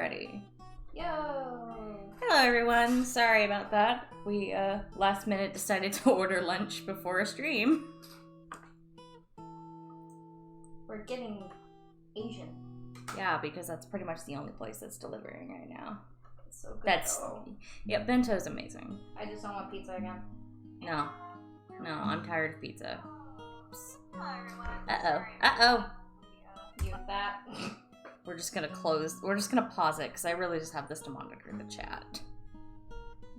already. Yo! Hello everyone, sorry about that. We last minute decided to order lunch before a stream. We're getting Asian. Yeah, because that's pretty much the only place that's delivering right now. It's so good though. Yeah, bento's amazing. I just don't want pizza again. No, I'm tired of pizza. Hi everyone. Uh-oh. You that. We're just gonna pause it, because I really just have this to monitor the chat.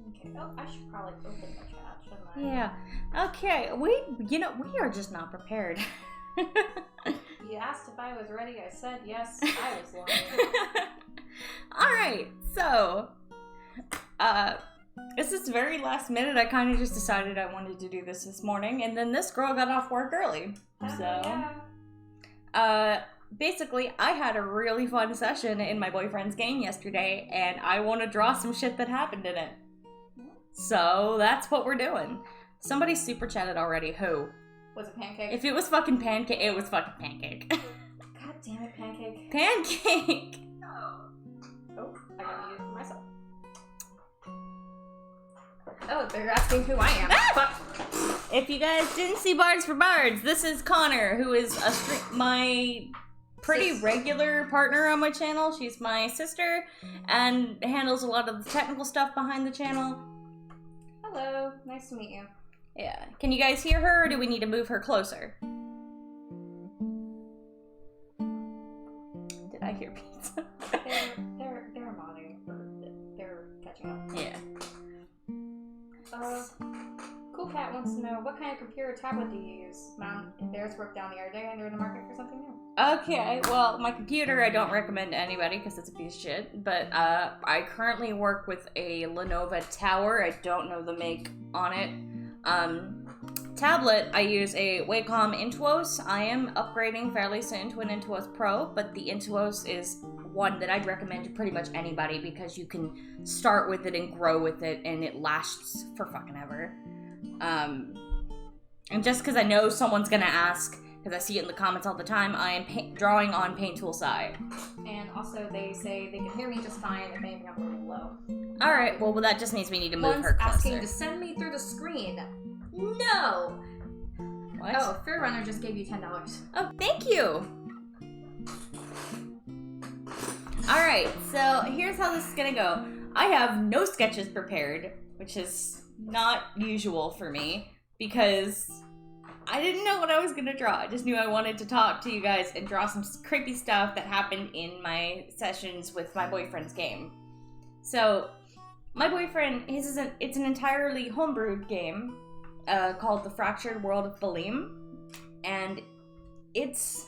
Okay, oh, I should probably open the chat, shouldn't I? Yeah, okay, we are just not prepared. You asked if I was ready, I said yes, I was lying. Alright, so, this is very last minute. I kind of just decided I wanted to do this morning, and then this girl got off work early. Basically, I had a really fun session in my boyfriend's game yesterday, and I want to draw some shit that happened in it. So, that's what we're doing. Somebody super chatted already. Who? Was it Pancake? If it was fucking Pancake, it was fucking Pancake. God damn it, Pancake. Pancake! Oh, I gotta use it for myself. Oh, they're asking who I am. Fuck. If you guys didn't see Bards for Bards, this is Connor, who is my pretty regular partner on my channel. She's my sister and handles a lot of the technical stuff behind the channel. Hello, nice to meet you. Yeah. Can you guys hear her, or do we need to move her closer? Did I hear pizza? They're modding. They're catching up. Yeah. Cool Cat wants to know, what kind of computer or tablet do you use? Theirs broke down the other day and they're in the market for something new. Okay, well, my computer I don't recommend to anybody because it's a piece of shit, but I currently work with a Lenovo Tower. I don't know the make on it. Tablet, I use a Wacom Intuos. I am upgrading fairly soon to an Intuos Pro, but the Intuos is one that I'd recommend to pretty much anybody because you can start with it and grow with it, and it lasts for fucking ever. And just because I know someone's gonna ask, because I see it in the comments all the time, I am drawing on Paint Tool side. And also, they say they can hear me just fine if anything I'm a little low. Alright, well that just means we need to move her closer. Asking to send me through the screen. No! What? Oh, Fear Runner just gave you $10. Oh, thank you! Alright, so here's how this is gonna go. I have no sketches prepared, which is not usual for me, because I didn't know what I was gonna draw. I just knew I wanted to talk to you guys and draw some creepy stuff that happened in my sessions with my boyfriend's game. So, my boyfriend, it's an entirely homebrewed game called The Fractured World of Balim, and it's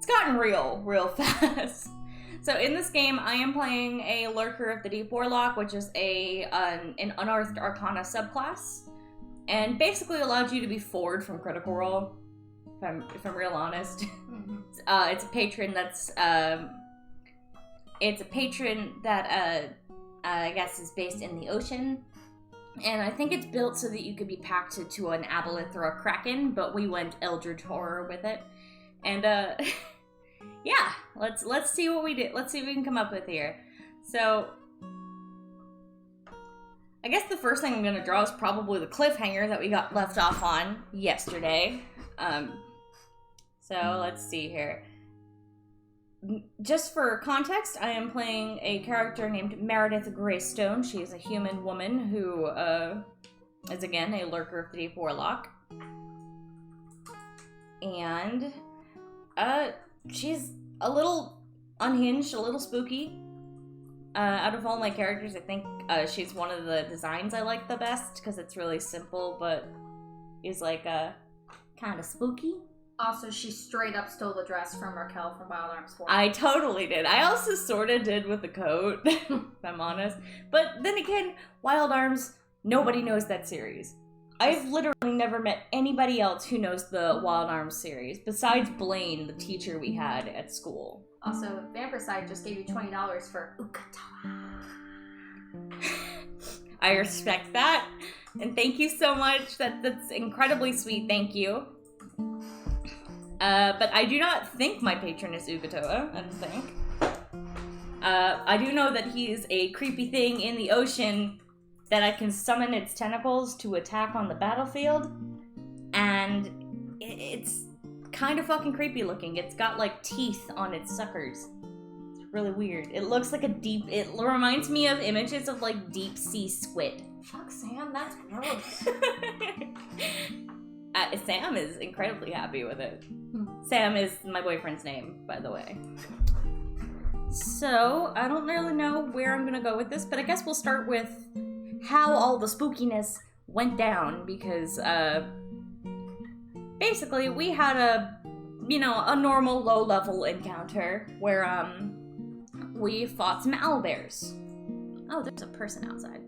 gotten real fast. So in this game, I am playing a Lurker of the Deep Warlock, which is an Unearthed Arcana subclass, and basically allows you to be forward from Critical Role, if I'm real honest. Mm-hmm. It's a patron that I guess is based in the ocean, and I think it's built so that you could be pacted to an aboleth or a kraken, but we went Eldritch Horror with it, and yeah, let's see what we did. Let's see what we can come up with here. So, I guess the first thing I'm gonna draw is probably the cliffhanger that we got left off on yesterday. So let's see here. Just for context, I am playing a character named Meredith Greystone. She is a human woman who is again a Lurker of the Deep Warlock, and she's a little unhinged, a little spooky. Out of all my characters, I think she's one of the designs I like the best because it's really simple, but is like kind of spooky. Also, she straight up stole the dress from Raquel from Wild Arms 4. I totally did. I also sort of did with the coat, if I'm honest. But then again, Wild Arms, nobody knows that series. I've literally never met anybody else who knows the Wild Arms series, besides Blaine, the teacher we had at school. Also, Vampiricide just gave you $20 for Ukatawa. I respect that, and thank you so much. That's incredibly sweet, thank you. But I do not think my patron is Ugatoa, I don't think. I do know that he's a creepy thing in the ocean that I can summon its tentacles to attack on the battlefield. And it's kind of fucking creepy looking. It's got like teeth on its suckers. It's really weird. It looks like it reminds me of images of like deep sea squid. Fuck, Sam, that's gross. Sam is incredibly happy with it. Sam is my boyfriend's name, by the way. So, I don't really know where I'm gonna go with this, but I guess we'll start with how all the spookiness went down, because, basically, we had a normal low-level encounter where, we fought some owlbears. Oh, there's a person outside.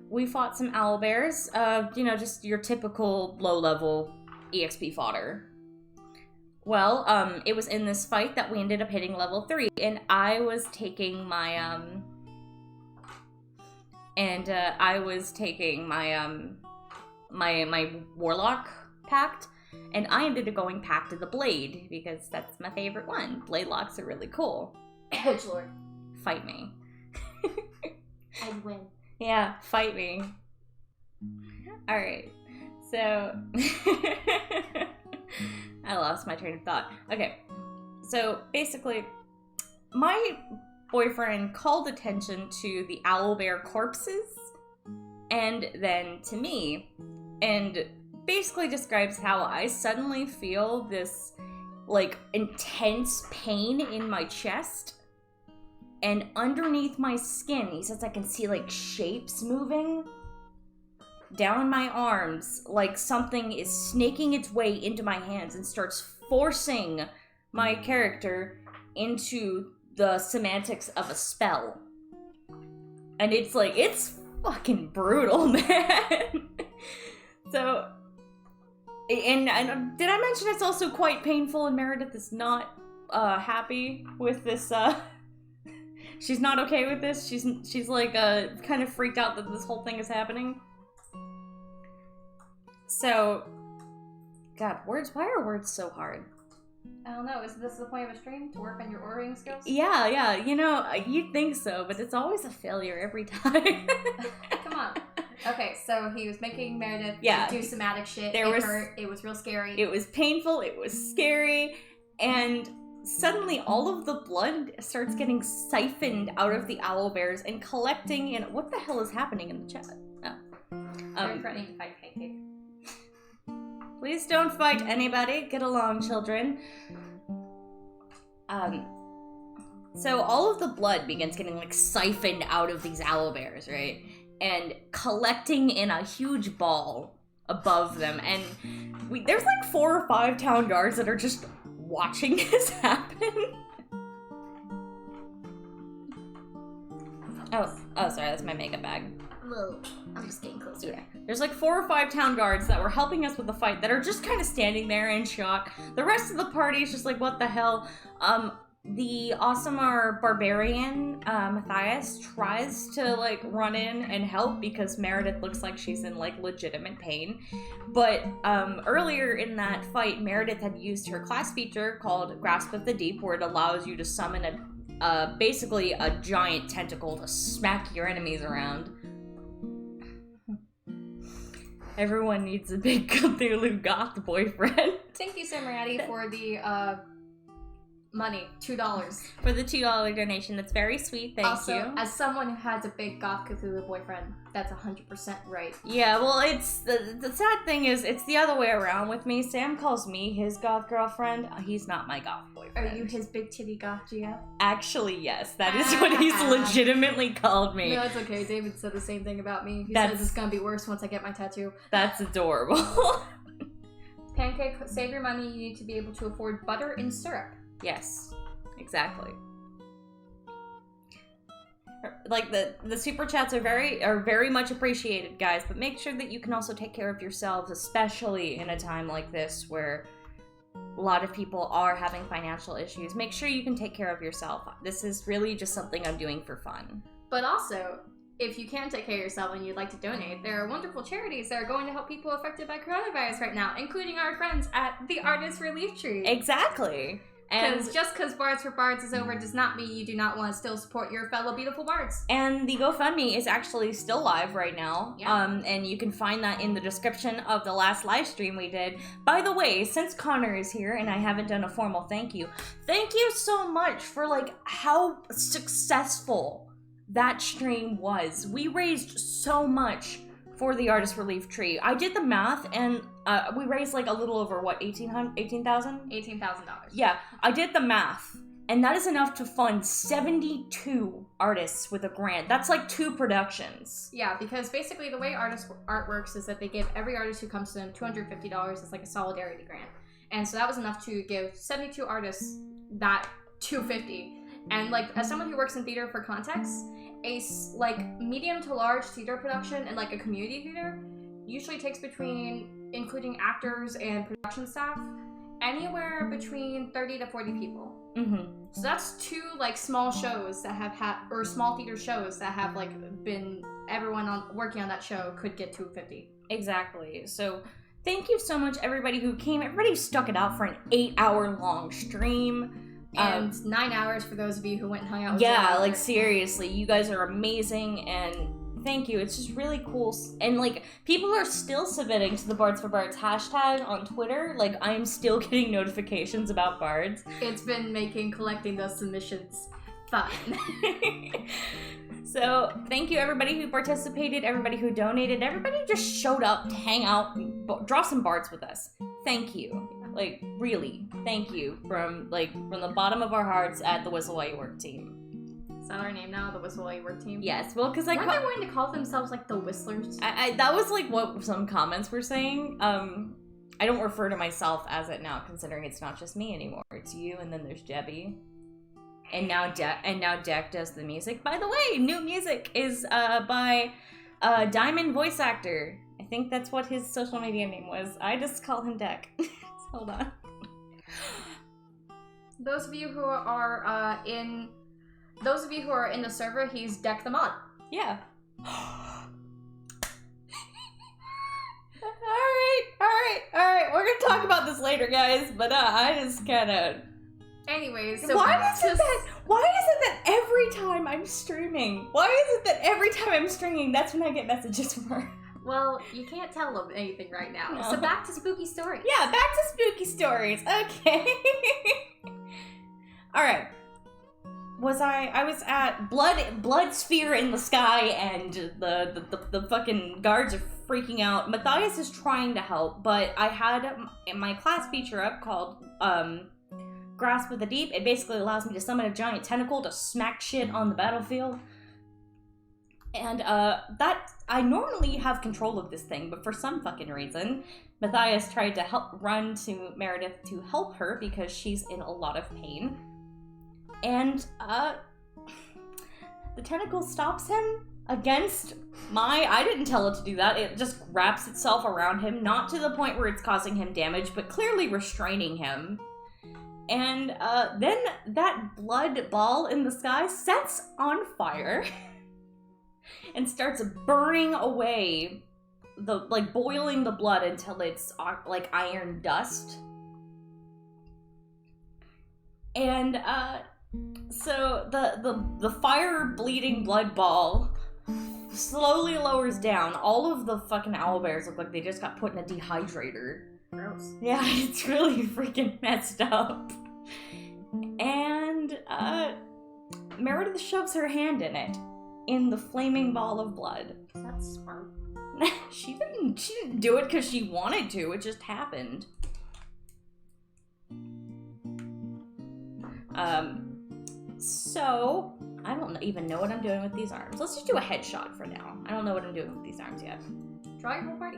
We fought some owlbears, just your typical low-level EXP fodder. Well, it was in this fight that we ended up hitting level 3, and I was taking my, my Warlock pact, and I ended up going Pact of the Blade, because that's my favorite one. Blade locks are really cool. Edgelord. Fight me. I'd win. Yeah, fight me. Alright, so... I lost my train of thought. Okay, so basically, my boyfriend called attention to the owlbear corpses, and then to me, and basically describes how I suddenly feel this, like, intense pain in my chest, and underneath my skin, he says I can see, like, shapes moving down my arms, like something is snaking its way into my hands and starts forcing my character into the semantics of a spell. And it's like, it's fucking brutal, man. So, and did I mention it's also quite painful, and Meredith is not happy with this, she's not okay with this. She's like, kind of freaked out that this whole thing is happening. So, God, words, why are words so hard? I don't know, is this the point of a stream? To work on your ordering skills? Yeah, you'd think so, but it's always a failure every time. Come on. Okay, so he was making Meredith do somatic shit. It hurt, it was real scary. It was painful, it was scary, and suddenly all of the blood starts getting siphoned out of the owlbears and collecting in... What the hell is happening in the chat? Oh. Very threatening to fight Pancake. Please don't fight anybody. Get along, children. So all of the blood begins getting, like, siphoned out of these owlbears, right? And collecting in a huge ball above them. And there's, like, 4 or 5 town guards that are just watching this happen. Oh, sorry, that's my makeup bag. Whoa, I'm just getting closer. Yeah. There's like 4 or 5 town guards that were helping us with the fight that are just kind of standing there in shock. The rest of the party is just like, what the hell? The Awesomar barbarian, Matthias, tries to like run in and help because Meredith looks like she's in like legitimate pain. But earlier in that fight, Meredith had used her class feature called Grasp of the Deep, where it allows you to summon basically a giant tentacle to smack your enemies around. Everyone needs a big Cthulhu goth boyfriend. Thank you, Samarati, for the money, $2. For the $2 donation. That's very sweet, thank you. Also, as someone who has a big goth Cthulhu boyfriend, that's 100% right. Yeah, well, it's the sad thing is, it's the other way around with me. Sam calls me his goth girlfriend. He's not my goth boyfriend. Are you his big titty goth GF? Actually, yes. That is what he's legitimately called me. No, it's okay. David said the same thing about me. He says it's gonna be worse once I get my tattoo. That's adorable. Pancake, save your money. You need to be able to afford butter and syrup. Yes, exactly. Like the super chats are very much appreciated, guys, but make sure that you can also take care of yourselves, especially in a time like this where a lot of people are having financial issues. Make sure you can take care of yourself. This is really just something I'm doing for fun. But also, if you can take care of yourself and you'd like to donate, there are wonderful charities that are going to help people affected by coronavirus right now, including our friends at the Artist Relief Tree. Exactly. And just because Bards for Bards is over does not mean you do not want to still support your fellow beautiful bards. And the GoFundMe is actually still live right now. Yeah. And you can find that in the description of the last live stream we did. By the way, since Connor is here and I haven't done a formal thank you so much for like how successful that stream was. We raised so much for the Artist Relief Tree. I did the math, and we raised like a little over, what, $18,000? $18,000. Yeah, I did the math, and that is enough to fund 72 artists with a grant. That's like 2 productions. Yeah, because basically the way art works is that they give every artist who comes to them $250 as like a solidarity grant. And so that was enough to give 72 artists that $250. And like, as someone who works in theater, for context, a like medium to large theater production and like a community theater usually takes between, including actors and production staff, anywhere between 30 to 40 people. Mm-hmm. So that's 2 like small shows that have had, or small theater shows that have like been, everyone working on that show could get $250. Exactly. So thank you so much, everybody who came. Everybody who stuck it out for an 8-hour long stream. And 9 hours for those of you who went and hung out with Yeah, like seriously, you guys are amazing, and thank you. It's just really cool. And like, people are still submitting to the Bards for Bards hashtag on Twitter. Like, I'm still getting notifications about bards. It's been making collecting those submissions fun. So thank you, everybody who participated, everybody who donated, everybody who just showed up to hang out and draw some bards with us. Thank you. Like, really, thank you from the bottom of our hearts at the Whistle While You Work team. Is that our name now, the Whistle While You Work team? Yes, well, because weren't they wanting to call themselves like the Whistlers? I that was like what some comments were saying. I don't refer to myself as it now, considering it's not just me anymore. It's you, and then there's Debbie, and now Deck does the music. By the way, new music is by Diamond voice actor. I think that's what his social media name was. I just call him Deck. Hold on. Those of you who are in the server, he's Deck the Mod. Yeah. All right. We're gonna talk about this later, guys. But I just kind of. Anyways, so why is it that every time I'm streaming, that's when I get messages from her? Well, you can't tell them anything right now. No. So back to spooky stories. Yeah, back to spooky stories. Okay. All right. I was at blood sphere in the sky, and the fucking guards are freaking out. Matthias is trying to help, but I had my class feature up called Grasp of the Deep. It basically allows me to summon a giant tentacle to smack shit on the battlefield. And that I normally have control of this thing, but for some fucking reason, Matthias tried to run to Meredith to help her because she's in a lot of pain. And the tentacle stops him against I didn't tell it to do that. It just wraps itself around him, not to the point where it's causing him damage, but clearly restraining him. And then that blood ball in the sky sets on fire and starts burning away, boiling the blood until it's like iron dust. And so the fire bleeding blood ball slowly lowers down. All of the fucking owlbears look like they just got put in a dehydrator. Gross. Yeah, it's really freaking messed up. And Meredith shoves her hand in the flaming ball of blood. That's smart. She didn't do it because she wanted to. It just happened. So I don't even know what I'm doing with these arms. Let's just do a headshot for now. I don't know what I'm doing with these arms yet. Draw your whole party.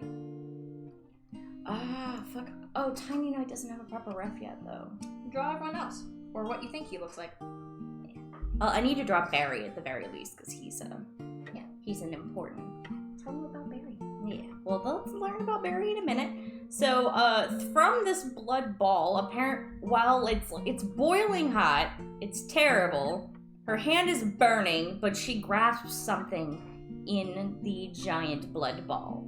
Fuck. Oh, Tiny Knight doesn't have a proper ref yet, though. Draw everyone else. Or what you think he looks like. Well, I need to draw Barry at the very least, because he's an important. Tell me about Barry. Yeah, well, let's learn about Barry in a minute. So, from this blood ball, while it's boiling hot, it's terrible. Her hand is burning, but she grasps something in the giant blood ball.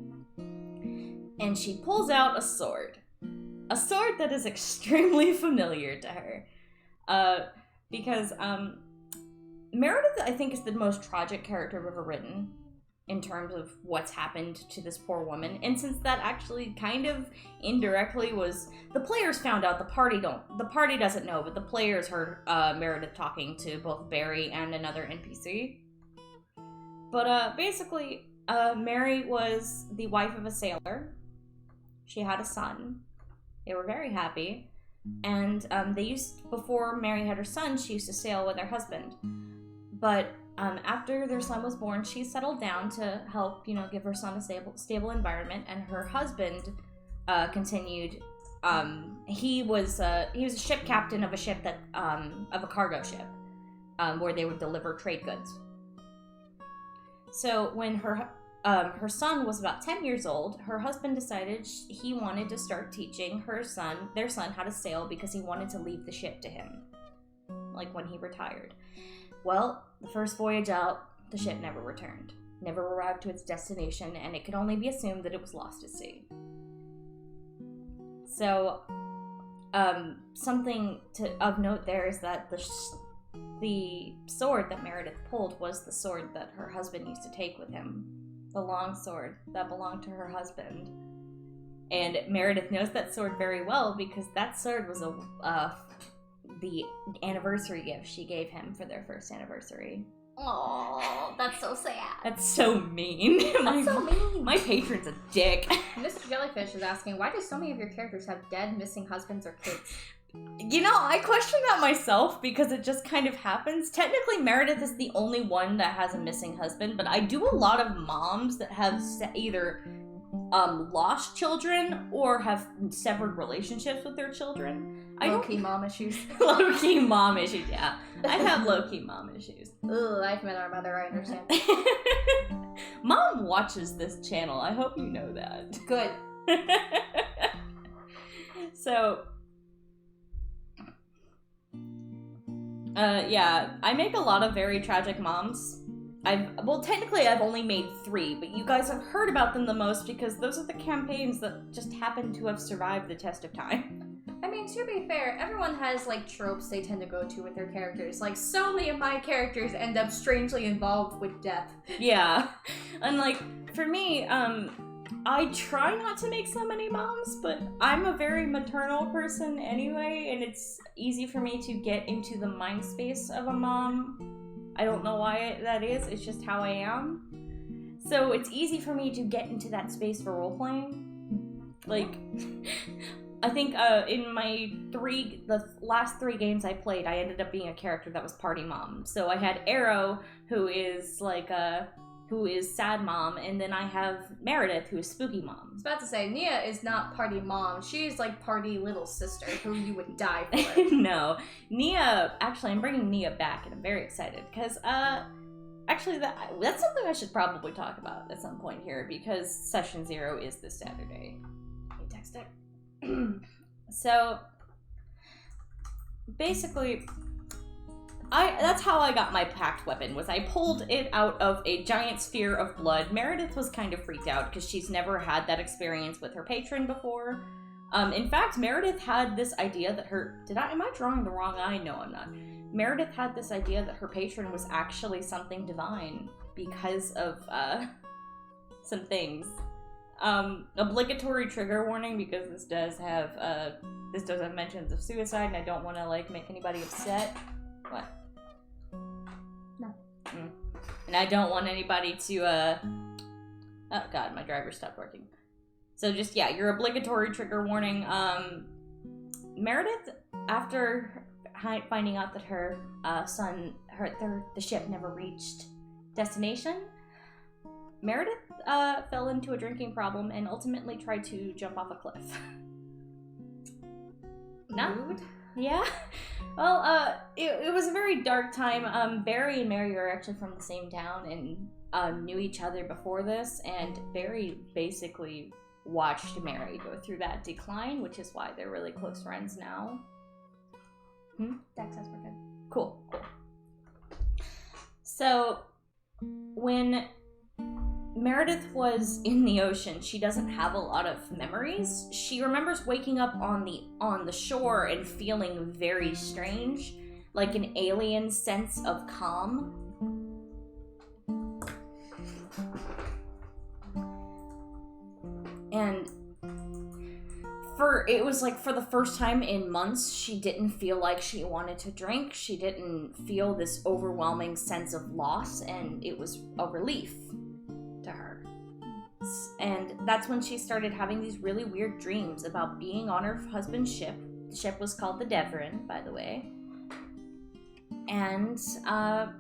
And she pulls out a sword. A sword that is extremely familiar to her. Because Meredith, I think, is the most tragic character I've ever written in terms of what's happened to this poor woman. And since that actually kind of indirectly was, the players found out, the party doesn't know, but the players heard Meredith talking to both Barry and another NPC. But basically, Mary was the wife of a sailor. She had a son. They were very happy. And before Mary had her son, she used to sail with her husband. But after their son was born, she settled down to help, give her son a stable environment. And her husband continued. He was a ship captain of a ship of a cargo ship, where they would deliver trade goods. So when her son was about 10 years old, her husband decided he wanted to start teaching their son how to sail because he wanted to leave the ship to him, like when he retired. Well, the first voyage out, the ship never returned, never arrived to its destination, and it could only be assumed that it was lost at sea. So, something of note there is that the sword that Meredith pulled was the sword that her husband used to take with him. The long sword that belonged to her husband. And Meredith knows that sword very well because that sword was the anniversary gift she gave him for their first anniversary. Oh, that's so sad. That's so mean. That's so mean. My patron's a dick. Mr. Jellyfish is asking, why do so many of your characters have dead, missing husbands or kids? I question that myself because it just kind of happens. Technically, Meredith is the only one that has a missing husband, but I do a lot of moms that have either lost children or have severed relationships with their children. Low-key mom issues. Low-key mom issues, yeah. I have low-key mom issues. Ugh, I've met our mother, I understand. Mom watches this channel. I hope you know that. Good. So... yeah, I make a lot of very tragic moms. Technically I've only made 3, but you guys have heard about them the most because those are the campaigns that just happen to have survived the test of time. I mean, to be fair, everyone has, tropes they tend to go to with their characters. So many of my characters end up strangely involved with death. Yeah. And, for me, I try not to make so many moms, but I'm a very maternal person anyway, and it's easy for me to get into the mind space of a mom. I don't know why that is, it's just how I am. So it's easy for me to get into that space for role-playing. I think in the last 3 games I played, I ended up being a character that was party mom. So I had Arrow, who is sad mom, and then I have Meredith, who is spooky mom. I was about to say, Nia is not party mom. She's party little sister, who you would die for. No. Nia, actually, I'm bringing Nia back, and I'm very excited, because, actually, that's something I should probably talk about at some point here, because Session 0 is this Saturday. You text it. So, basically... that's how I got my packed weapon, was I pulled it out of a giant sphere of blood. Meredith was kind of freaked out because she's never had that experience with her patron before. In fact, Meredith had this idea that am I drawing the wrong eye? No, I'm not. Meredith had this idea that her patron was actually something divine because of, some things. Obligatory trigger warning because this does have mentions of suicide and I don't want to, make anybody upset. What? No. And I don't want anybody to, oh god, my driver stopped working. So just, yeah, your obligatory trigger warning. Meredith, after finding out that her son, the ship never reached destination, Meredith fell into a drinking problem and ultimately tried to jump off a cliff. Rude? Yeah. Well, it was a very dark time. Barry and Mary are actually from the same town and knew each other before this, and Barry basically watched Mary go through that decline, which is why they're really close friends now. Dex says we're good. Cool. So, when Meredith was in the ocean. She doesn't have a lot of memories. She remembers waking up on the shore and feeling very strange, like an alien sense of calm. And it was like for the first time in months, she didn't feel like she wanted to drink. She didn't feel this overwhelming sense of loss, and it was a relief to her. And that's when she started having these really weird dreams about being on her husband's ship. The ship was called the Devon, by the way. And her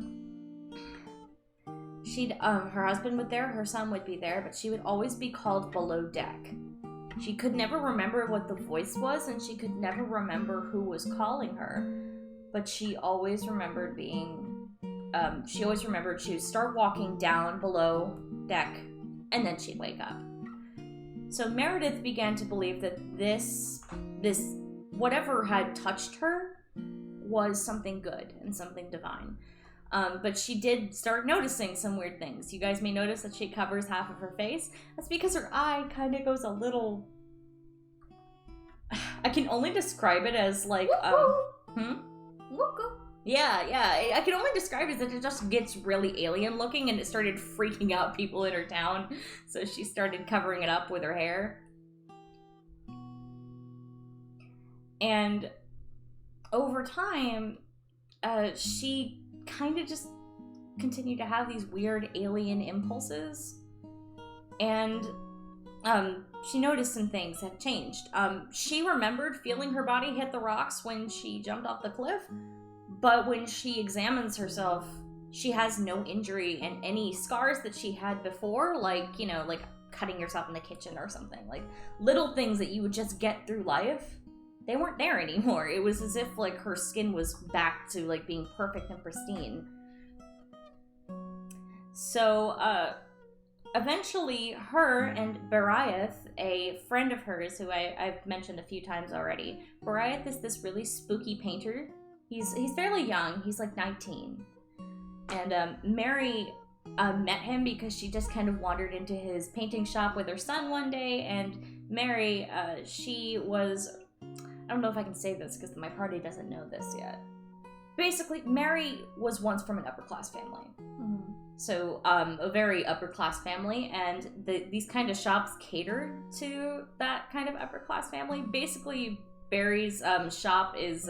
husband would there, her son would be there, but she would always be called below deck. She could never remember what the voice was, and she could never remember who was calling her. But she always remembered she would start walking down below deck, and then she'd wake up. So Meredith began to believe that this whatever had touched her was something good and something divine. But she did start noticing some weird things. You guys may notice that she covers half of her face. That's because her eye kind of goes a little... I can only describe it as like... Yeah. I can only describe it as that it just gets really alien looking, and it started freaking out people in her town. So she started covering it up with her hair. And over time, she kind of just continued to have these weird alien impulses, and she noticed some things had changed. She remembered feeling her body hit the rocks when she jumped off the cliff, but when she examines herself, she has no injury, and any scars that she had before, like cutting yourself in the kitchen or something, like little things that you would just get through life, they weren't there anymore. It was as if like her skin was back to like being perfect and pristine. So eventually her and Meredith, a friend of hers who I've mentioned a few times already, Meredith is this really spooky painter. He's fairly young. He's like 19. And Mary met him because she just kind of wandered into his painting shop with her son one day, and Mary, she was... I don't know if I can say this because my party doesn't know this yet. Basically, Mary was once from an upper-class family. Mm-hmm. So, a very upper-class family, and these kind of shops cater to that kind of upper-class family. Basically, Barry's shop is...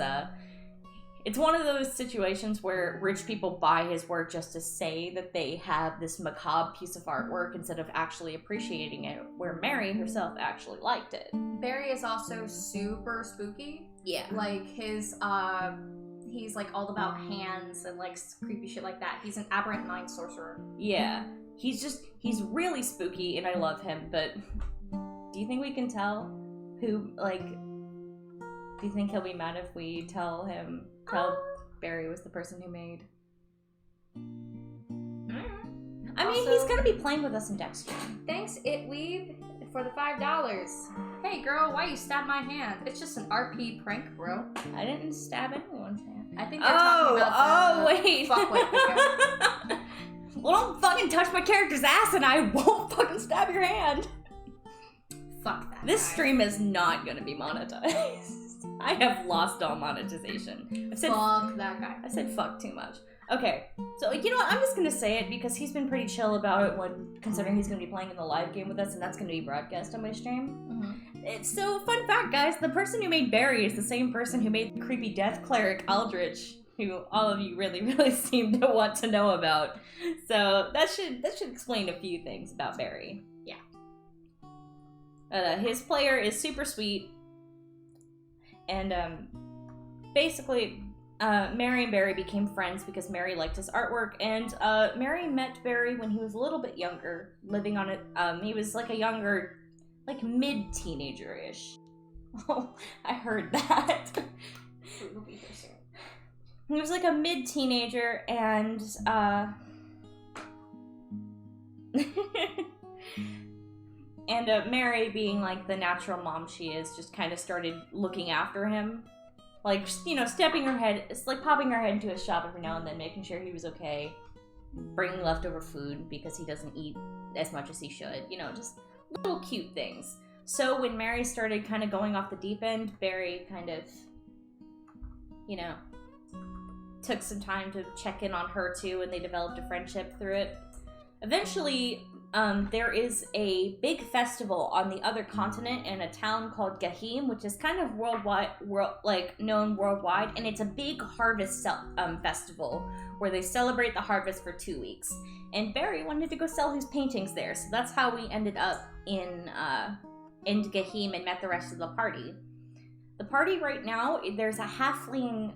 it's one of those situations where rich people buy his work just to say that they have this macabre piece of artwork instead of actually appreciating it, where Mary herself actually liked it. Barry is also super spooky. Yeah. Like, his, he's, like, all about hands and, like, creepy shit like that. He's an aberrant mind sorcerer. Yeah. He's really spooky, and I love him, but do you think we can tell who, like... Do you think he'll be mad if we tell Barry was the person who made? I mean, he's gonna be playing with us in Dexter. Thanks, Itweeb, for the $5. Hey girl, why you stab my hand? It's just an RP prank, bro. I didn't stab anyone's hand. I think you're talking about wait. Fuck with the Well, don't fucking touch my character's ass and I won't fucking stab your hand. Fuck that This guy. stream is not gonna be monetized. I have lost all monetization. Fuck that guy. I said fuck too much. Okay, so you know what? I'm just gonna say it because he's been pretty chill about it when considering he's gonna be playing in the live game with us, and that's gonna be broadcast on my stream. Mm-hmm. So, fun fact, guys, the person who made Barry is the same person who made the creepy death cleric Aldrich, who all of you really, really seem to want to know about. So that should explain a few things about Barry. Yeah. His player is super sweet. And basically, Mary and Barry became friends because Mary liked his artwork, and Mary met Barry when he was a little bit younger, living on it. He was like a younger, like mid-teenager-ish. Oh, I heard that. He was like a mid-teenager, and and Mary, being like the natural mom she is, just kind of started looking after him. Like, you know, stepping her head, it's like popping her head into his shop every now and then, making sure he was okay. bring leftover food because he doesn't eat as much as he should. You know, just little cute things. So when Mary started kind of going off the deep end, Barry kind of, you know, took some time to check in on her too, and they developed a friendship through it. Eventually, there is a big festival on the other continent in a town called Gahim, which is kind of known worldwide, and it's a big harvest festival where they celebrate the harvest for 2 weeks. And Barry wanted to go sell his paintings there, so that's how we ended up in Gahim and met the rest of the party. The party right now, there's a halfling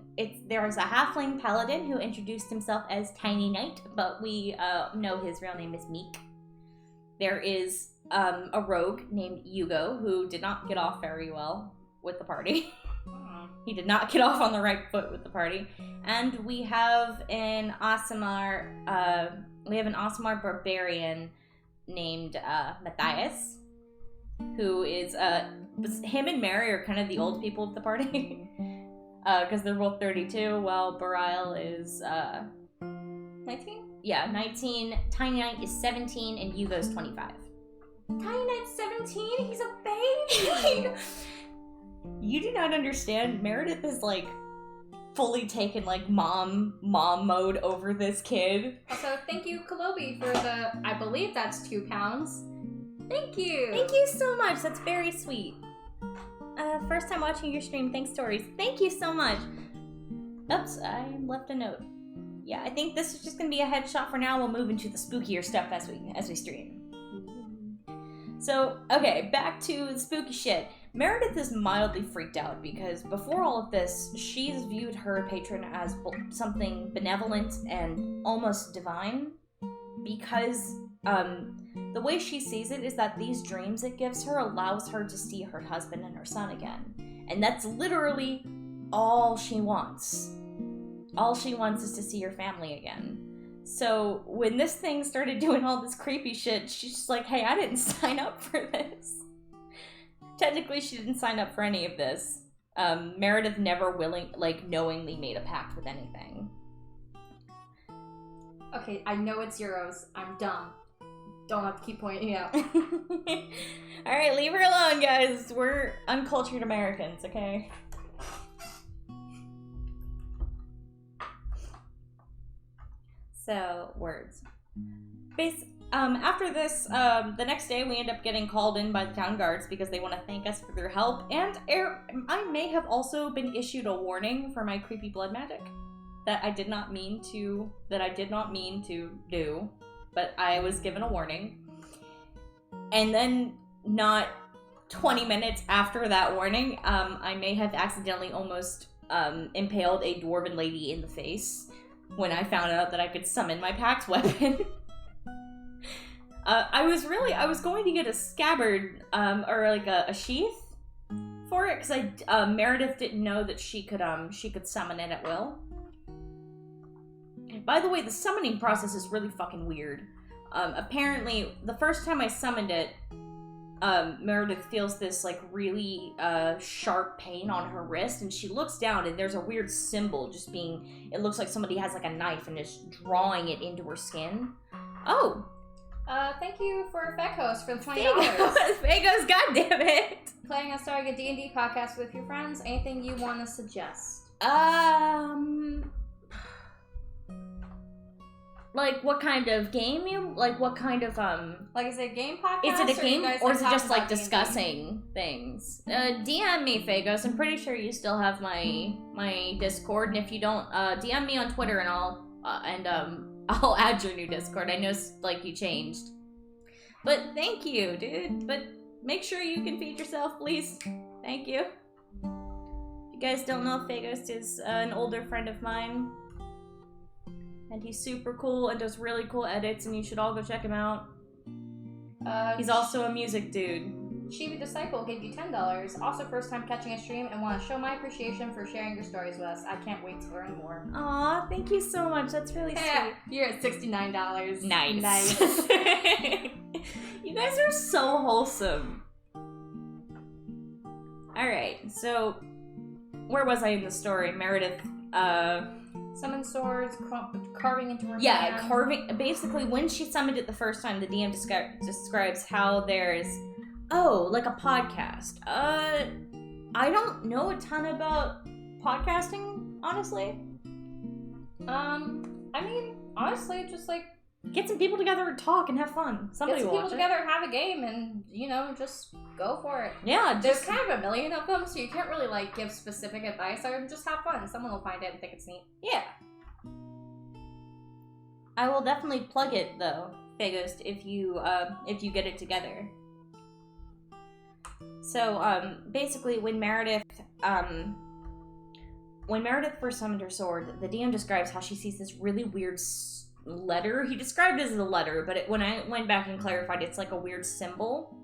paladin who introduced himself as Tiny Knight, but we know his real name is Meek. There is a rogue named Hugo who did not get off very well with the party. He did not get off on the right foot with the party. And we have an Aasimar barbarian named Matthias, who is him and Mary are kind of the old people of the party. Because they're both 32, while Barial is 19? Yeah, 19. Tiny Knight is 17, and Hugo's 25. Tiny Knight's 17? He's a baby! You do not understand. Meredith is, like, fully taken, like, mom mode over this kid. Also, thank you, Kalobi, for the, I believe that's £2. Thank you! Thank you so much. That's very sweet. First time watching your stream. Thanks, Stories. Thank you so much. Oops, I left a note. Yeah, I think this is just gonna be a headshot for now. We'll move into the spookier stuff as we stream. So, okay, back to the spooky shit. Meredith is mildly freaked out because before all of this, she's viewed her patron as something benevolent and almost divine because the way she sees it is that these dreams it gives her allows her to see her husband and her son again. And that's literally all she wants. All she wants is to see her family again. So when this thing started doing all this creepy shit, she's just like, hey, I didn't sign up for this. Technically, she didn't sign up for any of this. Meredith never knowingly made a pact with anything. Okay, I know it's euros. I'm dumb. Don't have to keep pointing out. Alright, leave her alone, guys. We're uncultured Americans, okay? So, words. After this, the next day we end up getting called in by the town guards because they want to thank us for their help, and I may have also been issued a warning for my creepy blood magic that I did not mean to do, but I was given a warning. And then, not 20 minutes after that warning, I may have accidentally almost impaled a dwarven lady in the face when I found out that I could summon my pact weapon. I was going to get a scabbard, or like a sheath for it, because Meredith didn't know that she could summon it at will. By the way, the summoning process is really fucking weird. Apparently, the first time I summoned it, Meredith feels this, like, really sharp pain on her wrist, and she looks down, and there's a weird symbol just being, it looks like somebody has, like, a knife and is drawing it into her skin. Oh! Thank you for Feghost for the $20. Feghost, goddammit! Planning on starting a D&D podcast with your friends? Anything you want to suggest? Like, what kind of game what kind of, Like, is it a game podcast? Is it a game, or is it just, like, D&D? discussing things? DM me, Fagos. I'm pretty sure you still have my Discord, and if you don't, DM me on Twitter, and I'll add your new Discord. I know, like, you changed. But thank you, dude. But make sure you can feed yourself, please. Thank you. If you guys don't know, Fagos is an older friend of mine. And he's super cool and does really cool edits, and you should all go check him out. He's also a music dude. Chibi Disciple gave you $10. Also first time catching a stream and want to show my appreciation for sharing your stories with us. I can't wait to learn more. Aw, thank you so much. That's really sweet. You're at $69. Nice. You guys are so wholesome. Alright, so where was I in the story? Meredith Summon swords, carving into her Yeah, hand. carving. Basically, when she summoned it the first time, the DM describes how there's, like a podcast. I don't know a ton about podcasting, honestly. I mean, honestly, just like Get some people together and talk and have fun. Somebody get some will people watch together and have a game, and just go for it. Yeah, There's kind of a million of them, so you can't really like give specific advice or just have fun. Someone will find it and think it's neat. Yeah. I will definitely plug it though, Faghost, if you get it together. So, basically when Meredith first summoned her sword, the DM describes how she sees this really weird letter. He described it as a letter, but when I went back and clarified, it's like a weird symbol.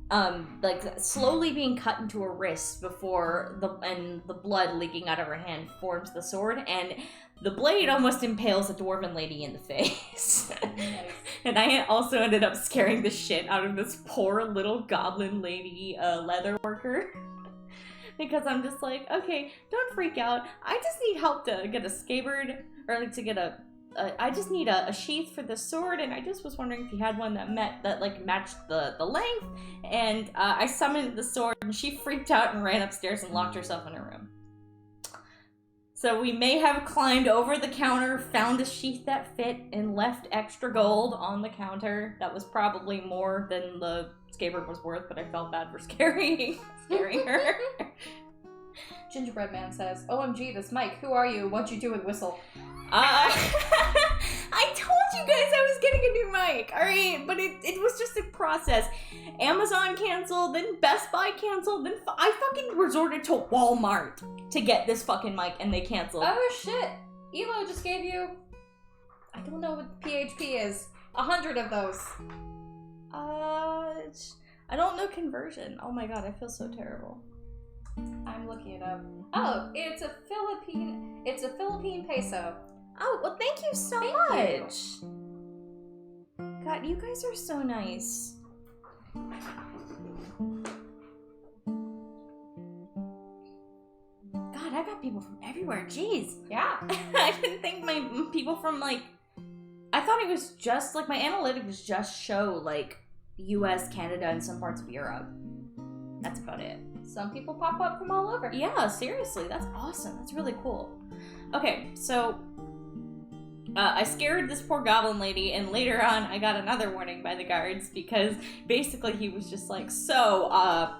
Like slowly being cut into her wrist before the blood leaking out of her hand forms the sword, and the blade almost impales a dwarven lady in the face. Nice. And I also ended up scaring the shit out of this poor little goblin lady leather worker. Because I'm just like, okay, don't freak out. I just need help to get a scabbard, or like to get I just need a sheath for the sword, and I just was wondering if you had one that matched the length. And I summoned the sword, and she freaked out and ran upstairs and locked herself in her room. So we may have climbed over the counter, found a sheath that fit, and left extra gold on the counter. That was probably more than the scabbard was worth, but I felt bad for scaring her. Gingerbread Man says, "OMG, this mic. Who are you? What'd you do with Whistle?" I told you guys I was getting a new mic, alright? But it was just a process. Amazon canceled, then Best Buy canceled, then I fucking resorted to Walmart to get this fucking mic, and they canceled. Oh shit! Elo just gave you, I don't know what PHP is, 100 of those. I don't know conversion. Oh my god, I feel so terrible. I'm looking it up. Oh, it's a Philippine peso. Oh, well, thank you so Thank much. God, you guys are so nice. God, I got people from everywhere. Jeez. Yeah. I didn't think my people from, like... I thought it was just, like, my analytics just show, like, US, Canada, and some parts of Europe. That's about it. Some people pop up from all over. Yeah, seriously. That's awesome. That's really cool. Okay, so... I scared this poor goblin lady, and later on I got another warning by the guards because basically he was just like, so, I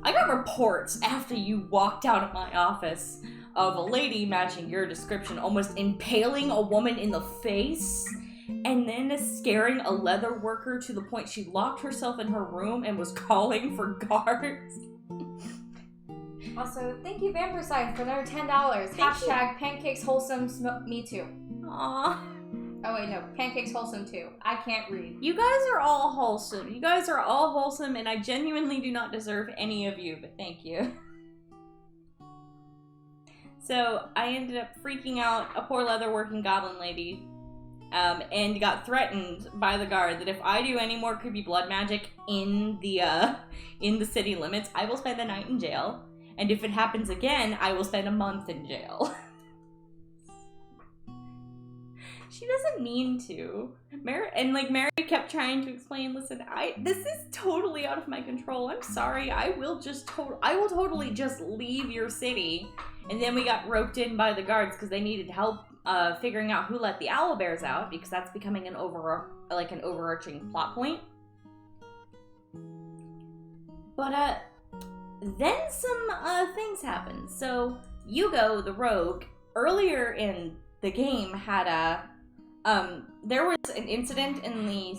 got reports after you walked out of my office of a lady matching your description almost impaling a woman in the face and then scaring a leather worker to the point she locked herself in her room and was calling for guards. Also, thank you Vampirside for another $10. Hashtag pancakes wholesome me too. Aww. Oh wait, no, pancakes wholesome too. I can't read. You guys are all wholesome. You guys are all wholesome, and I genuinely do not deserve any of you, but thank you. So, I ended up freaking out a poor leather-working goblin lady, and got threatened by the guard that if I do any more creepy blood magic in the city limits, I will spend the night in jail, and if it happens again, I will spend a month in jail. She doesn't mean to. Mary kept trying to explain, listen, this is totally out of my control. I'm sorry. I will totally just leave your city. And then we got roped in by the guards because they needed help figuring out who let the owlbears out, because that's becoming an overarching plot point. But then some things happened. So Hugo the rogue earlier in the game had there was an incident in the...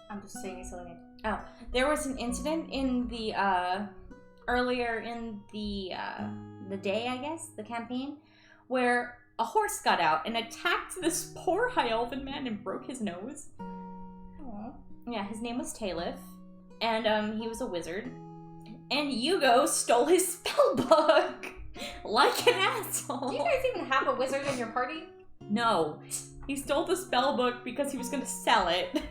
I'm just saying something. Oh, there was an incident in the, earlier in the day, I guess, the campaign, where a horse got out and attacked this poor high elven man and broke his nose. Aww. Yeah, his name was Talith, and, he was a wizard. And Hugo stole his spellbook! Like an asshole! Do you guys even have a wizard in your party? No. He stole the spellbook because he was gonna sell it.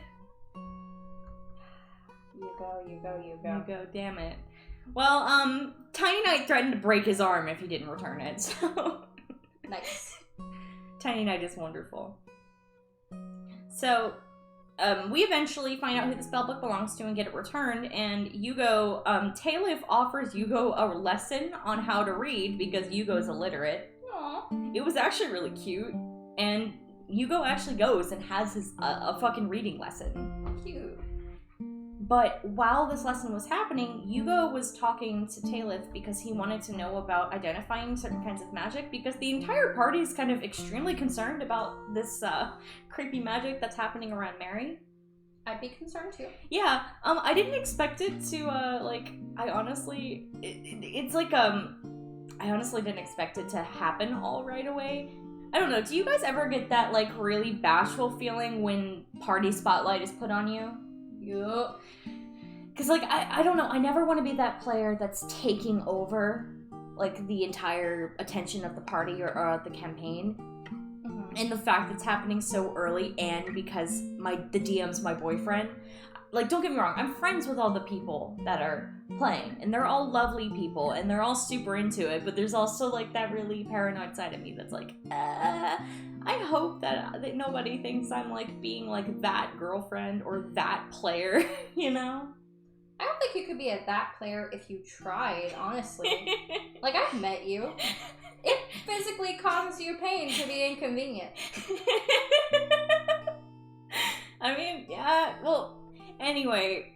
You go. Damn it. Well, Tiny Knight threatened to break his arm if he didn't return it, so... Nice. Tiny Knight is wonderful. So, we eventually find out who the spellbook belongs to and get it returned, and Yugo, Talif offers Yugo a lesson on how to read because Yugo's illiterate. Aww. It was actually really cute, and Yugo actually goes and has his a fucking reading lesson. Cute. But while this lesson was happening, Yugo was talking to Talith because he wanted to know about identifying certain kinds of magic, because the entire party is kind of extremely concerned about this creepy magic that's happening around Mary. I'd be concerned too. Yeah, I didn't expect it to, I honestly didn't expect it to happen all right away. I don't know, do you guys ever get that, like, really bashful feeling when party spotlight is put on you? Yup. Because, like, I don't know, I never want to be that player that's taking over, like, the entire attention of the party or the campaign. Mm-hmm. And the fact it's happening so early, and because the DM's my boyfriend. Like, don't get me wrong, I'm friends with all the people that are playing, and they're all lovely people, and they're all super into it, but there's also, like, that really paranoid side of me that's like, I hope that nobody thinks I'm, like, being, like, that girlfriend or that player, you know? I don't think you could be a that player if you tried, honestly. Like, I've met you. It physically causes you pain to be inconvenient. I mean, yeah, well, anyway,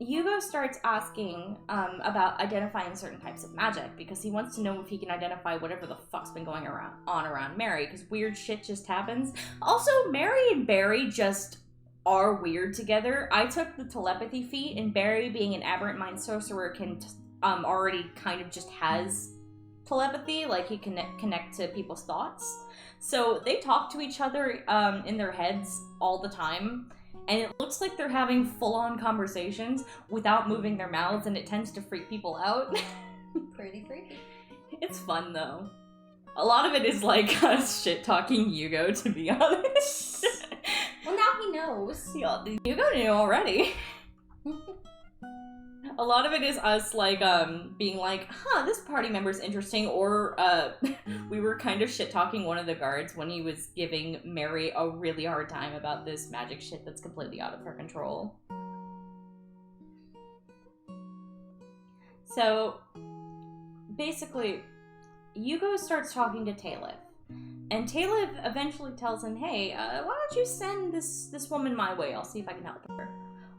Yugo starts asking about identifying certain types of magic, because he wants to know if he can identify whatever the fuck's been going on around Mary, because weird shit just happens. Also, Mary and Barry just are weird together. I took the telepathy feat, and Barry, being an aberrant mind sorcerer, can already kind of just has telepathy, like he can connect to people's thoughts. So they talk to each other in their heads all the time, and it looks like they're having full-on conversations without moving their mouths, and it tends to freak people out. Pretty freaky. It's fun, though. A lot of it is like us shit-talking Yugo, to be honest. Well, now he knows. Yeah, Yugo knew already. A lot of it is us, like, being like, this party member's interesting, or, we were kind of shit-talking one of the guards when he was giving Mary a really hard time about this magic shit that's completely out of her control. So, basically, Yugo starts talking to Talith, and Talith eventually tells him, hey, why don't you send this woman my way? I'll see if I can help her.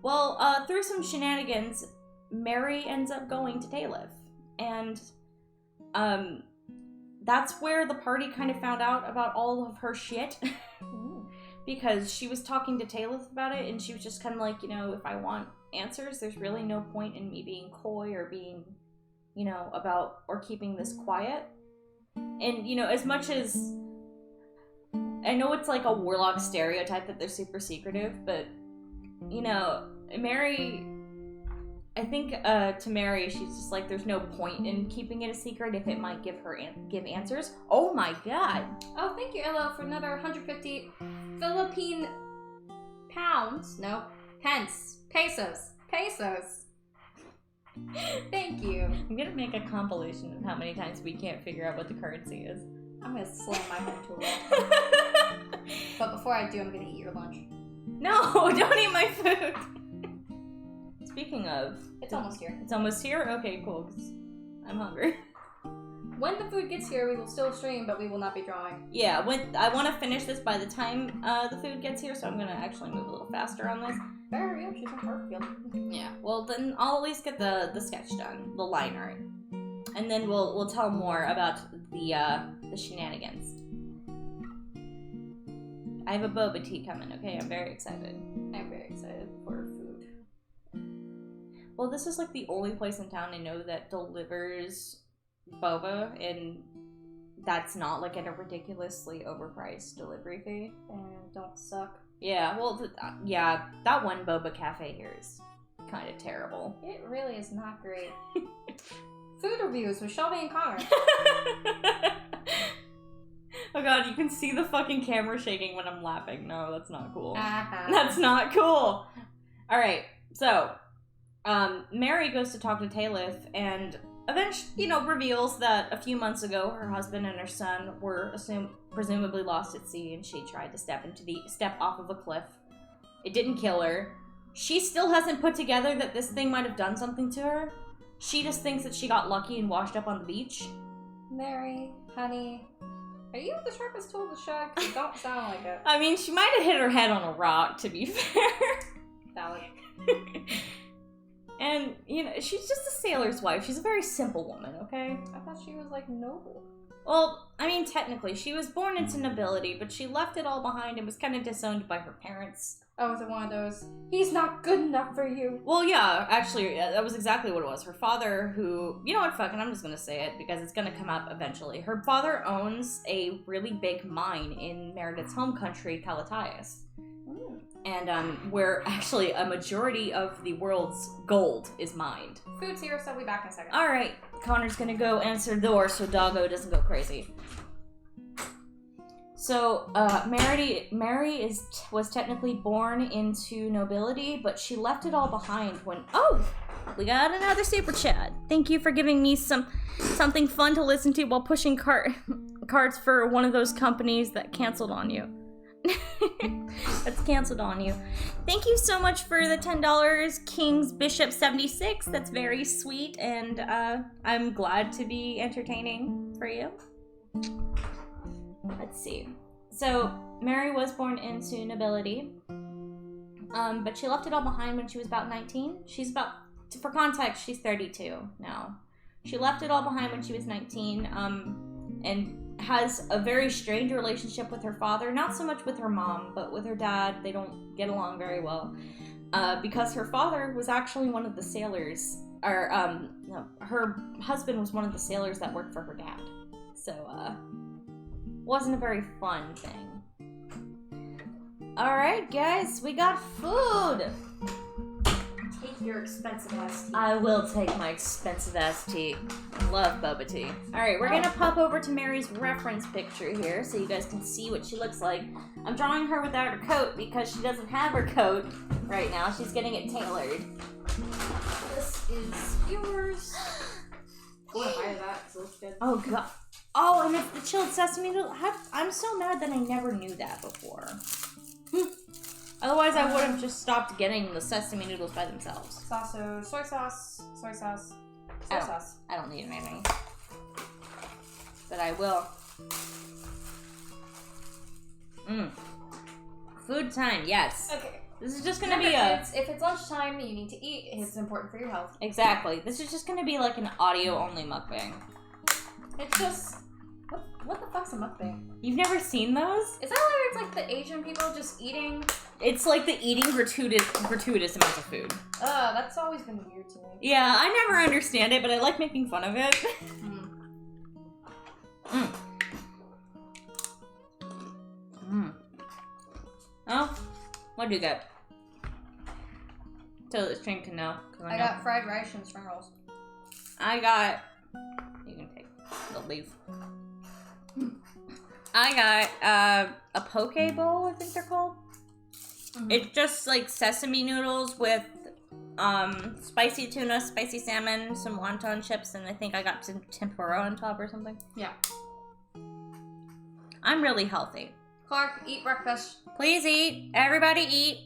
Well, through some shenanigans, Mary ends up going to Talith, and that's where the party kind of found out about all of her shit. Because she was talking to Talith about it, and she was just kind of like, you know, if I want answers, there's really no point in me being coy or being, you know, about or keeping this quiet. And, you know, as much as I know it's like a warlock stereotype that they're super secretive, but, you know, Mary, I think to Mary, she's just like, there's no point in keeping it a secret if it might give her give answers. Oh my god. Oh, thank you, Ella, for another 150 Philippine pounds. No, pence. Pesos. Thank you. I'm gonna make a compilation of how many times we can't figure out what the currency is. I'm gonna slam my home tool. But before I do, I'm gonna eat your lunch. No, don't eat my food. Speaking of... It's almost here. It's almost here? Okay, cool, 'cause I'm hungry. When the food gets here, we will still stream, but we will not be drawing. Yeah, I want to finish this by the time the food gets here, so I'm going to actually move a little faster on this. Hurry up, she's in Hartfield. Yeah, well then I'll at least get the sketch done, the line art. And then we'll tell more about the shenanigans. I have a boba tea coming, okay? I'm very excited. I'm very excited for food. Well, this is like the only place in town I know that delivers boba, and that's not like at a ridiculously overpriced delivery fee. And don't suck. Yeah, well, yeah, that one boba cafe here is kind of terrible. It really is not great. Food reviews with Shelby and Connor. Oh god, you can see the fucking camera shaking when I'm laughing. No, that's not cool. Uh-huh. That's not cool. Alright, so, Mary goes to talk to Talith, and eventually, reveals that a few months ago her husband and her son were presumably lost at sea, and she tried to step off of a cliff. It didn't kill her. She still hasn't put together that this thing might have done something to her. She just thinks that she got lucky and washed up on the beach. Mary, honey, are you the sharpest tool in the shed? 'Cause you don't sound like it. I mean, she might have hit her head on a rock, to be fair. Valid. And, she's just a sailor's wife. She's a very simple woman, okay? I thought she was, noble. Well, I mean, technically, she was born into nobility, but she left it all behind and was kind of disowned by her parents. Oh, was it one of those, he's not good enough for you? Well, yeah, actually, that was exactly what it was. Her father, who, you know what, fucking, I'm just gonna say it, because it's gonna come up eventually. Her father owns a really big mine in Meredith's home country, Calatias. And, where actually a majority of the world's gold is mined. Food's here, so I'll be back in a second. Alright, Connor's gonna go answer the door so Doggo doesn't go crazy. So, Mary was technically born into nobility, but she left it all behind when... Oh! We got another super chat. Thank you for giving me something fun to listen to while pushing cards for one of those companies that canceled on you. That's canceled on you. Thank you so much for the $10, King's Bishop 76. That's very sweet, and I'm glad to be entertaining for you. Let's see. So, Mary was born into nobility, but she left it all behind when she was about 19. For context, she's 32 now. She left it all behind when she was 19, and has a very strange relationship with her father. Not so much with her mom, but with her dad. They don't get along very well. Because her father was actually one of the sailors, her husband was one of the sailors that worked for her dad. So, wasn't a very fun thing. Alright, guys, we got food! Take your expensive ass tea. I will take my expensive ass tea. I love boba tea. Alright, we're gonna pop over to Mary's reference picture here so you guys can see what she looks like. I'm drawing her without her coat because she doesn't have her coat right now. She's getting it tailored. This is yours. I want to buy that because it looks good. Oh, God. Oh, and it's the chilled sesame noodle. I'm so mad that I never knew that before. Otherwise, I would have just stopped getting the sesame noodles by themselves. Also, soy sauce. I don't need anything. But I will. Food time, yes. Okay. This is just gonna Remember, be a... kids, if it's lunchtime, you need to eat. It's important for your health. Exactly. This is just gonna be like an audio-only mukbang. It's just... What the fuck's a mukbang? You've never seen those? Is that where it's like the Asian people just eating? It's like the eating gratuitous amounts of food. That's always been weird to me. Yeah, I never understand it, but I like making fun of it. Oh, what'd you get? So the stream can know. I got fried rice and spring rolls. I got... You can take the leaf. I got a poke bowl, I think they're called. It's just like sesame noodles with spicy tuna, spicy salmon, some wonton chips, and I think I got some tempura on top or something. Yeah. I'm really healthy. Clark, eat breakfast. Please eat. Everybody eat.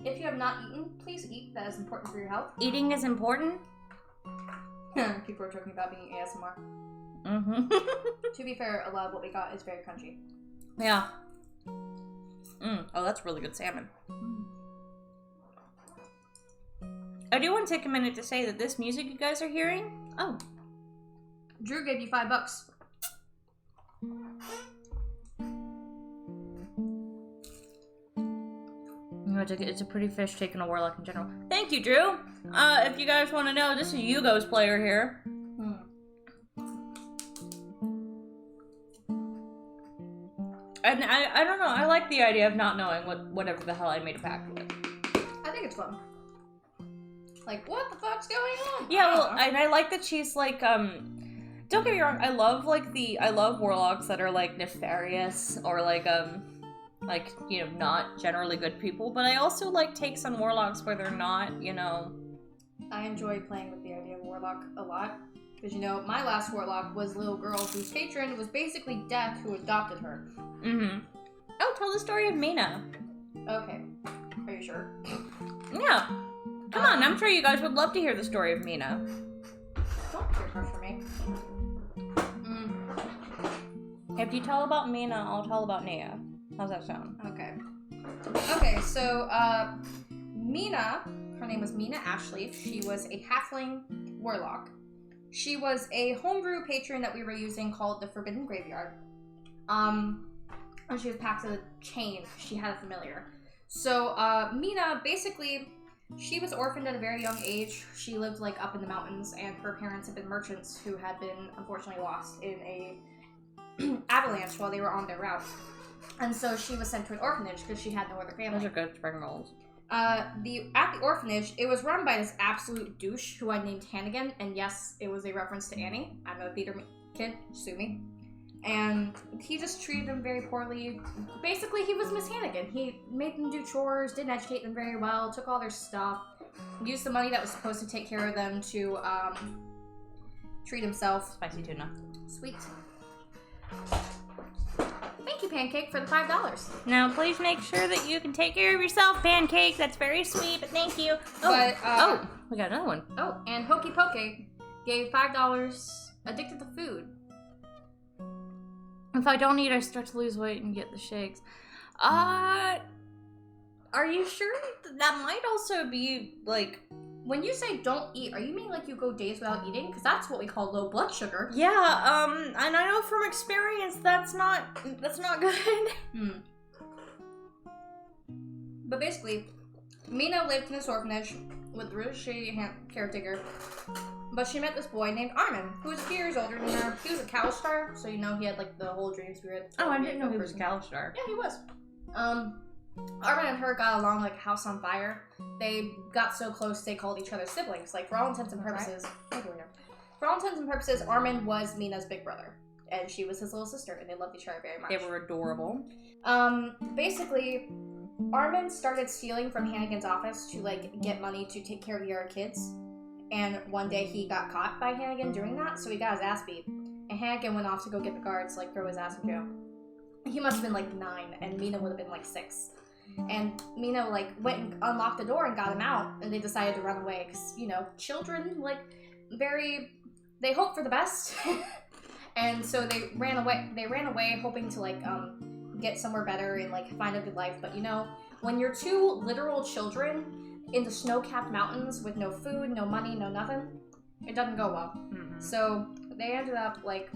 If you have not eaten, please eat. That is important for your health. Eating is important. People are talking about being ASMR. To be fair, a lot of what we got is very crunchy. Yeah. Oh, that's really good salmon. I do want to take a minute to say that this music you guys are hearing... Oh. Drew gave you $5. It's a pretty fish taking a warlock in general. Thank you, Drew! If you guys want to know, this is Yugo's player here. And I don't know, I like the idea of not knowing whatever the hell I made a pact with. I think it's fun. Like, what the fuck's going on? Yeah, well, and I like that she's like, don't get me wrong, I love warlocks that are like nefarious or like, you know, not generally good people, but I also like takes on warlocks where they're not, you know, I enjoy playing with the idea of Warlock a lot. Because, you know, my last Warlock was a little girl whose patron was basically Death, who adopted her. Mm-hmm. Oh, tell the story of Mina. Okay. Are you sure? Yeah. Come on, I'm sure you guys would love to hear the story of Mina. Don't peer pressure me. If you tell about Mina, I'll tell about Nia. How's that sound? Okay. Okay, so, Mina, her name was Mina Ashley. She was a halfling warlock. She was a homebrew patron that we were using called the Forbidden Graveyard. And she was packed to the chain. She had a familiar. So, Mina, basically, she was orphaned at a very young age. She lived, like, up in the mountains, and her parents had been merchants who had been, unfortunately, lost in a avalanche while they were on their route. And so she was sent to an orphanage because she had no other family. Those are good spring rolls. At the orphanage, it was run by this absolute douche who I named Hannigan, and yes, it was a reference to Annie. I'm a theater kid, sue me. And he just treated them very poorly. Basically, he was Miss Hannigan. He made them do chores, didn't educate them very well, took all their stuff, used the money that was supposed to take care of them to treat himself. Spicy tuna. Sweet. Thank you, Pancake, for the $5. Now, please make sure that you can take care of yourself, Pancake. That's very sweet, but thank you. We got another one. Oh, and Hokey Pokey gave $5 addicted to food. If I don't eat, I start to lose weight and get the shakes. Are you sure that might also be, like... When you say don't eat, are you mean like you go days without eating? Because that's what we call low blood sugar. Yeah, and I know from experience that's not good. But basically, Mina lived in this orphanage with a really shitty caretaker. But she met this boy named Armin, who was a few years older than her. He was a Calistar, so you know he had like the whole dream spirit. Oh, I didn't know he was a Calistar. Yeah, he was. Armin and her got along like a house on fire. They got so close they called each other siblings. Like, for all intents and purposes, Armin was Mina's big brother, and she was his little sister, and they loved each other very much. They were adorable. Basically, Armin started stealing from Hannigan's office to like get money to take care of the other kids, and one day he got caught by Hannigan doing that, so he got his ass beat, and Hannigan went off to go get the guards, like throw his ass in jail. He must have been like 9, and Mina would have been like 6. And Mina, like, went and unlocked the door and got him out, and they decided to run away, because, you know, children, like, they hope for the best. And so they ran away hoping to, like, get somewhere better and, like, find a good life. But, you know, when you're 2 literal children in the snow-capped mountains with no food, no money, no nothing, it doesn't go well. Mm-hmm. So they ended up, like,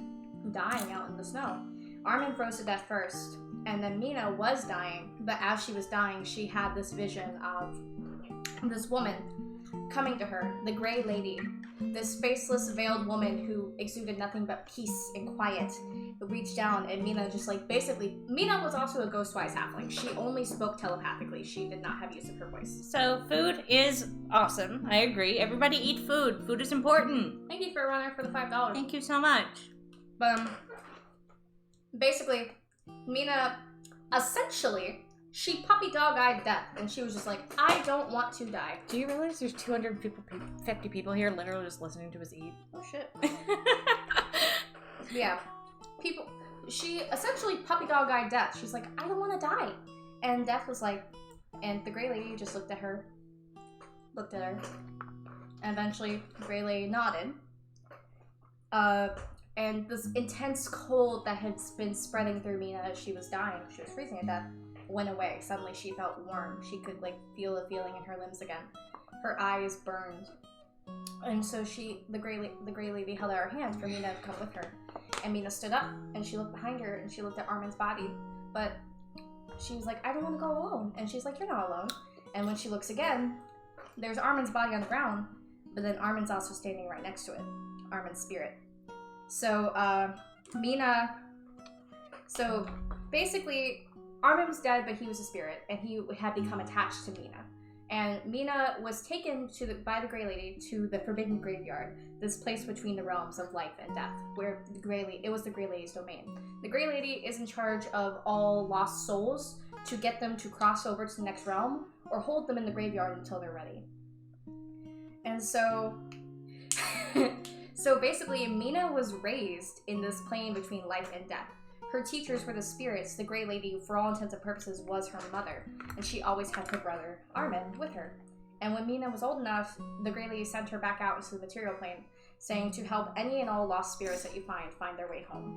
dying out in the snow. Armin froze to death first. And then Mina was dying, but as she was dying, she had this vision of this woman coming to her, the Gray Lady, this faceless, veiled woman who exuded nothing but peace and quiet, who reached down, and Mina just like, basically, Mina was also a ghost-wise halfling. She only spoke telepathically. She did not have use of her voice. So food is awesome. I agree. Everybody eat food. Food is important. Thank you for running for the $5. Thank you so much. But, basically, Mina, essentially, she puppy dog-eyed death, and she was just like, I don't want to die. Do you realize there's 250 people here literally just listening to us eat? Oh, shit. Yeah. She essentially puppy dog-eyed death. She's like, I don't want to die. And death was like, and the Gray Lady just looked at her, and eventually the Gray Lady nodded. And this intense cold that had been spreading through Mina as she was dying, she was freezing to death, went away. Suddenly she felt warm. She could like feel the feeling in her limbs again. Her eyes burned. And so the Gray Lady held out her hand for Mina to come with her. And Mina stood up and she looked behind her and she looked at Armin's body. But she was like, I don't want to go alone. And she's like, you're not alone. And when she looks again, there's Armin's body on the ground, but then Armin's also standing right next to it. Armin's spirit. So, basically, Armin was dead, but he was a spirit, and he had become attached to Mina. And Mina was taken by the Gray Lady to the Forbidden Graveyard, this place between the realms of life and death, where it was the Gray Lady's domain. The Gray Lady is in charge of all lost souls to get them to cross over to the next realm, or hold them in the graveyard until they're ready. And so... so basically, Mina was raised in this plane between life and death. Her teachers were the spirits. The Grey Lady, for all intents and purposes, was her mother. And she always had her brother, Armin, with her. And when Mina was old enough, the Grey Lady sent her back out into the material plane, saying to help any and all lost spirits that you find their way home.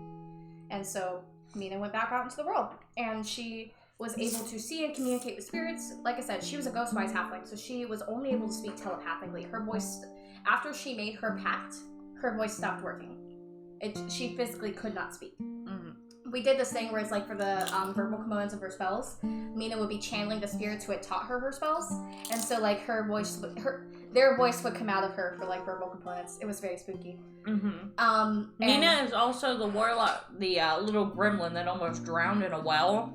And so Mina went back out into the world, and she was able to see and communicate with spirits. Like I said, she was a ghost-wise halfling, so she was only able to speak telepathically. Her voice, after she made her pact, her voice stopped working. She physically could not speak. We did this thing where it's like for the verbal components of her spells, Mina would be channeling the spirits who had taught her her spells, and so like their voice would come out of her for like verbal components. It was very spooky. Mina is also the warlock, the little gremlin that almost drowned in a well.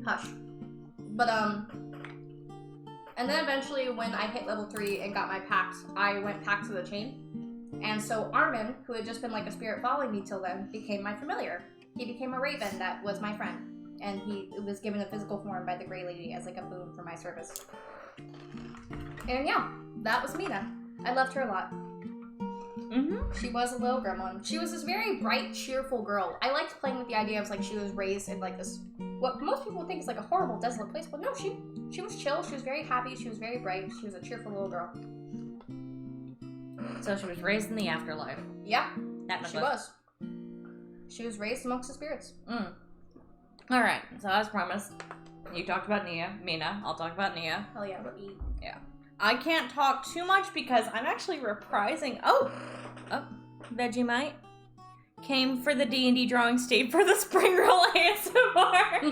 Hush. But and then eventually when I hit level 3 and got my pact, I went pact to the chain, and so Armin, who had just been like a spirit following me till then, became my familiar. He became a raven that was my friend, and he was given a physical form by the Grey Lady as like a boon for my service. And yeah, that was Mina. I loved her a lot. She was a little gremlin. She was this very bright, cheerful girl. I liked playing with the idea of like she was raised in like this, what most people think is like a horrible, desolate place, but no, she was chill. She was very happy. She was very bright. She was a cheerful little girl. So she was raised in the afterlife. Yeah, Technically. she was. She was raised amongst the spirits. Alright, so as promised, you talked about Mina. I'll talk about Nia. Hell yeah, we'll eat. Yeah. I can't talk too much because I'm actually reprising... Oh, Vegemite came for the D&D drawing state for the spring roll ASMR.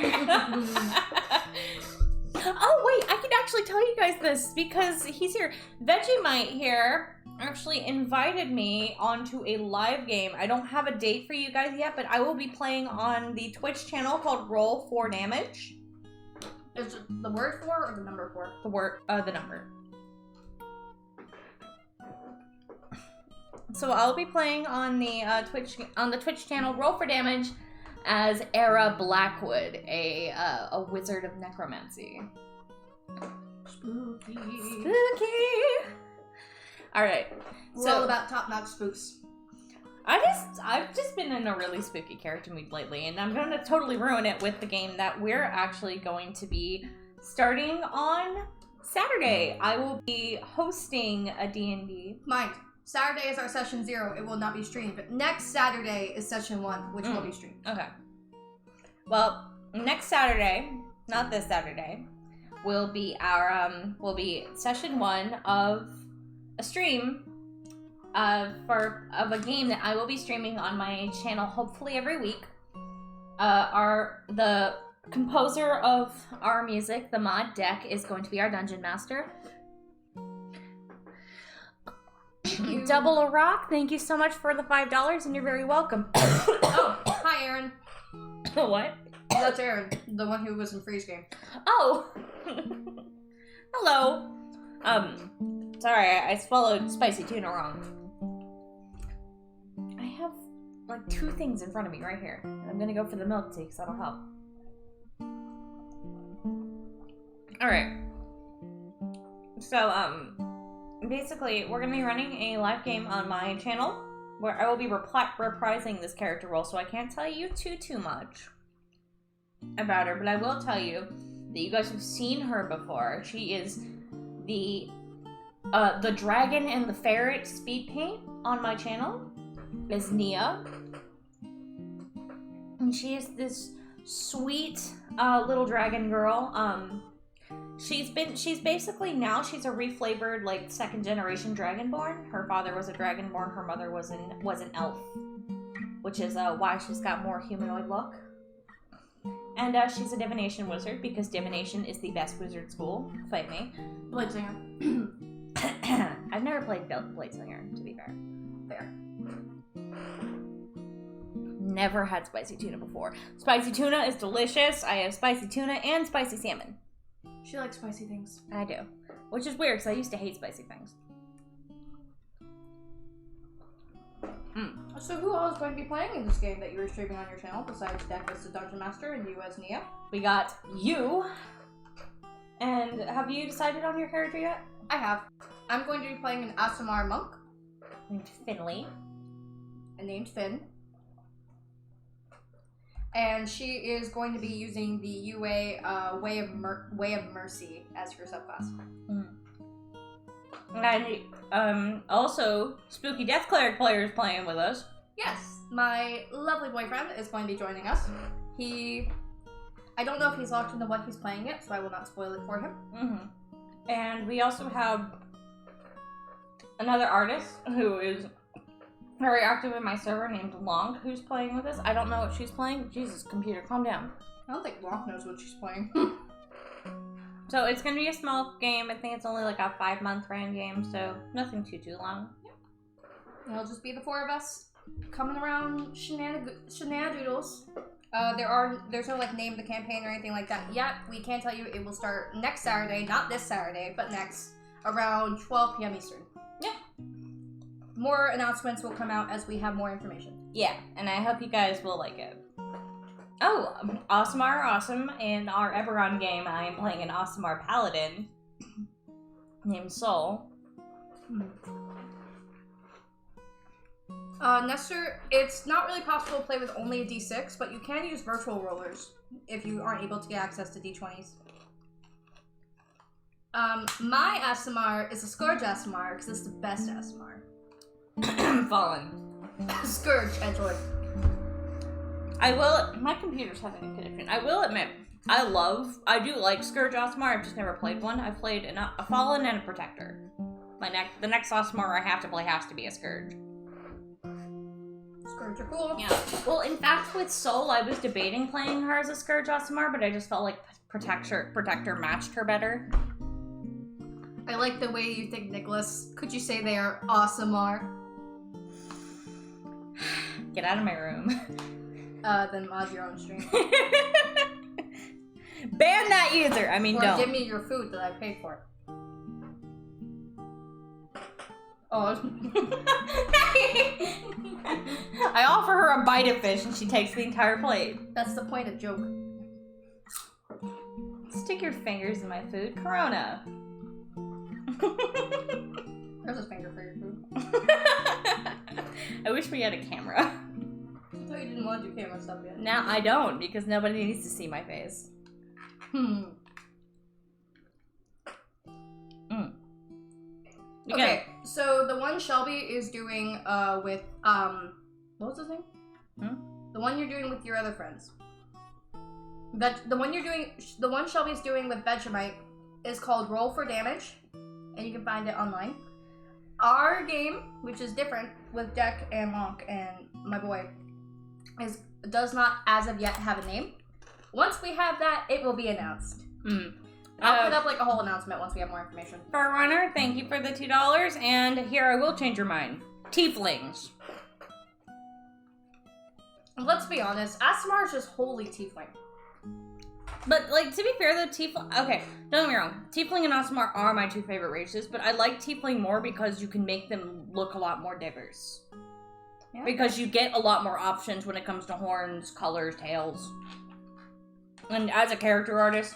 Oh, wait, I can actually tell you guys this because he's here. Vegemite here actually invited me onto a live game. I don't have a date for you guys yet, but I will be playing on the Twitch channel called Roll for Damage. Is it the word for or the number for? The number. So I'll be playing on the Twitch channel Roll for Damage as Era Blackwood, a wizard of necromancy. Spooky. All right. We're all about top-notch spooks. I've just been in a really spooky character mood lately, and I'm going to totally ruin it with the game that we're actually going to be starting on Saturday. I will be hosting a D&D. Mind, Saturday is our session 0. It will not be streamed, but next Saturday is session 1, which will be streamed. Okay. Well, next Saturday, not this Saturday, will be session 1 of a stream of a game that I will be streaming on my channel hopefully every week. The composer of our music, the mod Deck, is going to be our dungeon master. Double a rock, thank you so much for the $5 and you're very welcome. Oh, hi Aaron. What? That's Aaron, the one who was in Freeze Game. Oh! Hello. Sorry, I swallowed spicy tuna wrong. I have, like, 2 things in front of me right here. I'm gonna go for the milk tea, because that'll help. Alright. So, basically, we're gonna be running a live game on my channel, where I will be reprising this character role, so I can't tell you too much about her, but I will tell you that you guys have seen her before. She is the dragon and the ferret speed paint on my channel is Nia, and she is this sweet little dragon girl. She's basically now she's a reflavored like 2nd generation dragonborn. Her father was a dragonborn, her mother was an elf, which is why she's got more humanoid look. And she's a divination wizard because divination is the best wizard school. Fight me. Bladesinger. I've never played Bladesinger, to be fair. Fair. Never had spicy tuna before. Spicy tuna is delicious. I have spicy tuna and spicy salmon. She likes spicy things. I do. Which is weird, because I used to hate spicy things. So who all is going to be playing in this game that you were streaming on your channel besides Deck as the Dungeon Master and you as Nia? We got you. And have you decided on your character yet? I have. I'm going to be playing an ASMR monk. Named Finley. And named Finn. And she is going to be using the UA Way of Mercy as her subclass. And also, Spooky Death Cleric player is playing with us. Yes, my lovely boyfriend is going to be joining us. I don't know if he's locked into what he's playing yet, so I will not spoil it for him. And we also have another artist who is very active in my server named Long, who's playing with us. I don't know what she's playing. Jesus, computer, calm down. I don't think Long knows what she's playing. So it's going to be a small game. I think it's only like a 5-month ran game, so nothing too long. Yeah. It'll just be the 4 of us coming around shenanidoodles. There's no like name of the campaign or anything like that yet. We can tell you it will start next Saturday, not this Saturday, but next, around 12 p.m. Eastern. Yeah. More announcements will come out as we have more information. Yeah, and I hope you guys will like it. Oh, Awesome are awesome. In our Eberron game, I am playing an Awesome paladin named Soul. Nestor, it's not really possible to play with only a D6, but you can use virtual rollers if you aren't able to get access to D20s. My ASMR is a Scourge ASMR because it's the best ASMR. Fallen. Scourge, Edgewood. My computer's having a connection. I will admit, I do like Scourge ASMR, I've just never played one. I've played a Fallen and a Protector. The next ASMR I have to play has to be a Scourge. Scourge are cool. Yeah. Well, in fact, with Soul, I was debating playing her as a Scourge ASMR, but I just felt like Protector matched her better. I like the way you think, Nicholas. Could you say they are ASMR? Get out of my room. Then mod your own stream. Ban that user! I mean, or don't. give me your food that I paid for. Oh. I offer her a bite of fish and she takes the entire plate. That's the point of joke. Stick your fingers in my food. Corona. There's a finger for your food. I wish we had a camera. I thought you didn't want to do camera stuff yet. Now I don't, because nobody needs to see my face. Okay, so the one Shelby is doing with what was his name? The one you're doing with your other friends. The one Shelby's doing with Vegemite is called Roll for Damage, and you can find it online. Our game, which is different with Deck and Monk and my boy, does not as of yet have a name. Once we have that, it will be announced. I'll put up like a whole announcement once we have more information. Forerunner, thank you for the $2, and here I will change your mind. Tieflings. Let's be honest, ASMR is just wholly tiefling. But, like, to be fair, though, Tiefling... Okay, don't get me wrong. Tiefling and Awesomar are my 2 favorite races, but I like Tiefling more because you can make them look a lot more diverse. Yeah. Because you get a lot more options when it comes to horns, colors, tails. And as a character artist,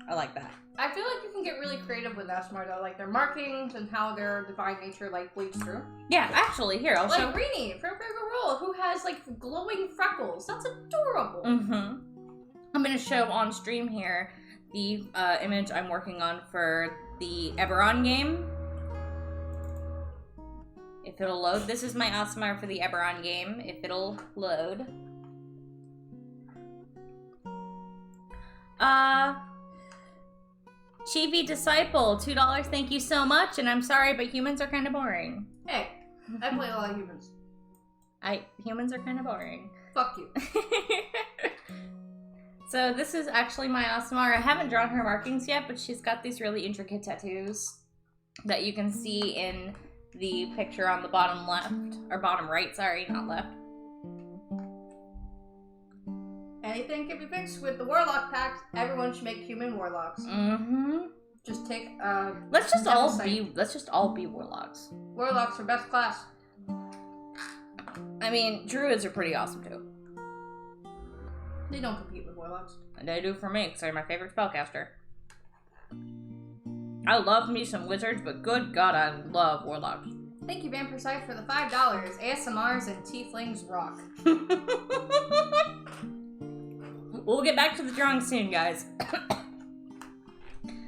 I like that. I feel like you can get really creative with ASMR, though. Like, their markings and how their divine nature, like, bleeds through. Yeah, actually, here, I'll show... Like Rini from Critical Role, who has, like, glowing freckles. That's adorable. I'm going to show on stream here the image I'm working on for the Eberron game. If it'll load. This is my ASMR for the Eberron game. If it'll load. Chibi Disciple, $2, thank you so much. And I'm sorry, but humans are kind of boring. Hey, I play a lot of humans. Humans are kind of boring. Fuck you. So this is actually my ASMR. I haven't drawn her markings yet, but she's got these really intricate tattoos that you can see in the picture on the bottom left. Or bottom right, sorry, not left. Anything can be fixed with the Warlock Pact. Everyone should make human warlocks. Just take Let's just all be warlocks. Warlocks are best class. I mean, druids are pretty awesome too. They don't compete with warlocks. And they do for me, because they're my favorite spellcaster. I love me some wizards, but good God, I love warlocks. Thank you, Vampire Sight, for the $5. ASMRs and Tieflings rock. We'll get back to the drawing soon, guys.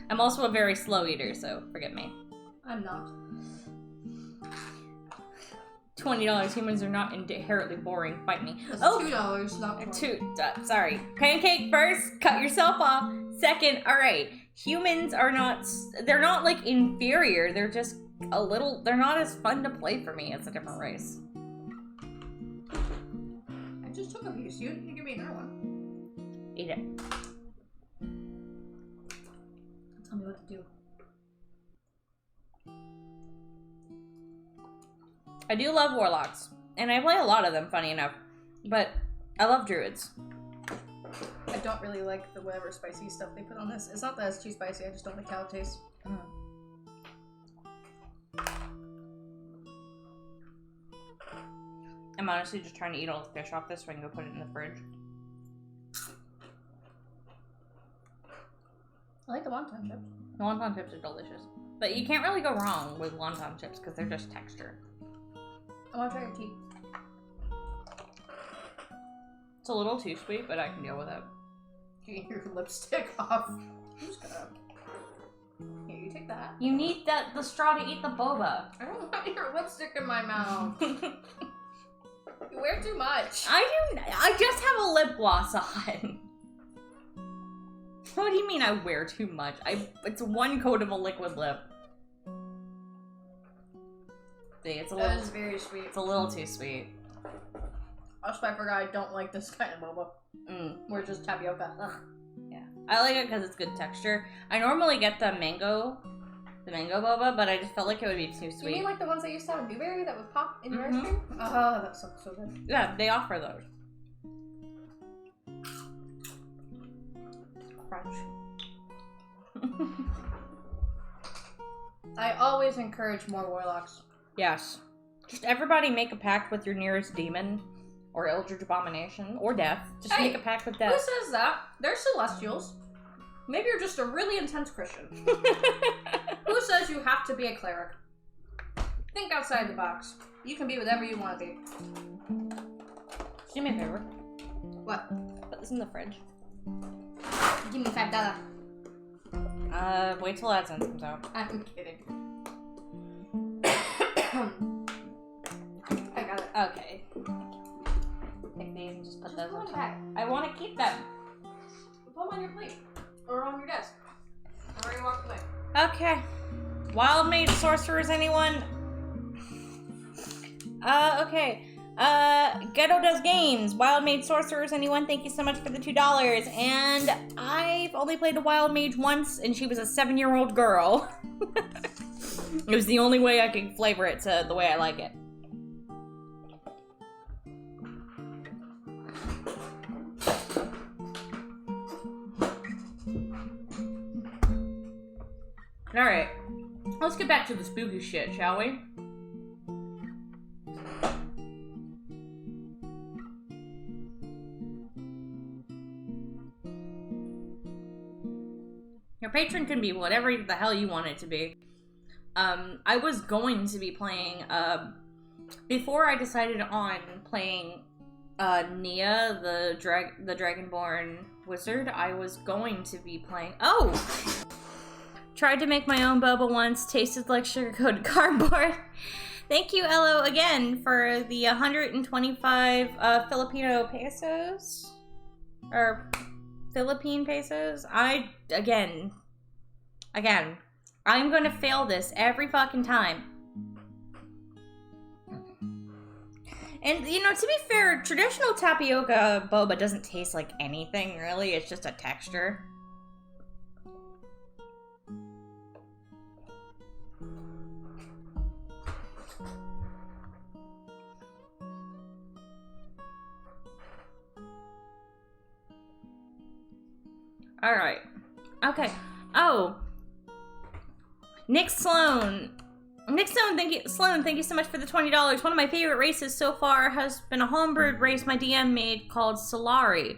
I'm also a very slow eater, so forgive me. I'm not. $20. Humans are not inherently boring. Fight me. That's $2, not $4. Sorry. Pancake first. Cut yourself off. Second. All right. Humans are not. They're not like inferior. They're just a little. They're not as fun to play for me as a different race. I just took a piece. You can give me another one. Eat it. Tell me what to do. I do love warlocks, and I play a lot of them, funny enough, but I love druids. I don't really like the whatever spicy stuff they put on this. It's not that it's too spicy, I just don't like how it tastes. I'm honestly just trying to eat all the fish off this so I can go put it in the fridge. I like the wonton chips. The wonton chips are delicious. But you can't really go wrong with wonton chips because they're just texture. I want to try your tea. It's a little too sweet, but I can deal with it. Get your lipstick off. I'm just gonna... Here, you take that. You need the straw to eat the boba. I don't want your lipstick in my mouth. You wear too much. I just have a lip gloss on. What do you mean I wear too much? It's one coat of a liquid lip. See, it's a little. That is very sweet. It's a little too sweet. Also, I forgot I don't like this kind of boba. We're just tapioca. Ugh. Yeah, I like it because it's good texture. I normally get the mango boba, but I just felt like it would be too sweet. You mean like the ones that used to have a blueberry that would pop in your ice cream? Oh, that sounds so good. Yeah, they offer those. Crunch. I always encourage more warlocks. Yes. Just everybody make a pact with your nearest demon, or eldritch abomination, or death. Just make a pact with death. Who says that? They're celestials. Maybe you're just a really intense Christian. Who says you have to be a cleric? Think outside the box. You can be whatever you want to be. Do me a favor. What? Put this in the fridge. Give me $5. Wait till AdSense comes out. I'm kidding. I got it. Okay. Take these and just put those on top. I want to keep them. Put them on your plate. Or on your desk. Or where you walk away. Okay. Wild Mage Sorcerers, anyone? Okay. Ghetto Does Games. Wild Mage Sorcerers, anyone? Thank you so much for the $2. And I've only played a Wild Mage once, and she was a 7-year-old girl. It was the only way I could flavor it to the way I like it. Alright. Let's get back to the spooky shit, shall we? Your patron can be whatever the hell you want it to be. I was going to be playing, before I decided on playing, Nia, the Dragonborn Wizard, I was going to be playing, tried to make my own boba once, tasted like sugar-coated cardboard. Thank you, Elo, again, for the 125, Filipino pesos? Or Philippine pesos? Again, I'm gonna fail this every fucking time. And, you know, to be fair, traditional tapioca boba doesn't taste like anything, really. It's just a texture. Alright. Okay. Oh. Nick Sloan, thank you so much for the $20. One of my favorite races so far has been a homebrewed race my DM made called Solari.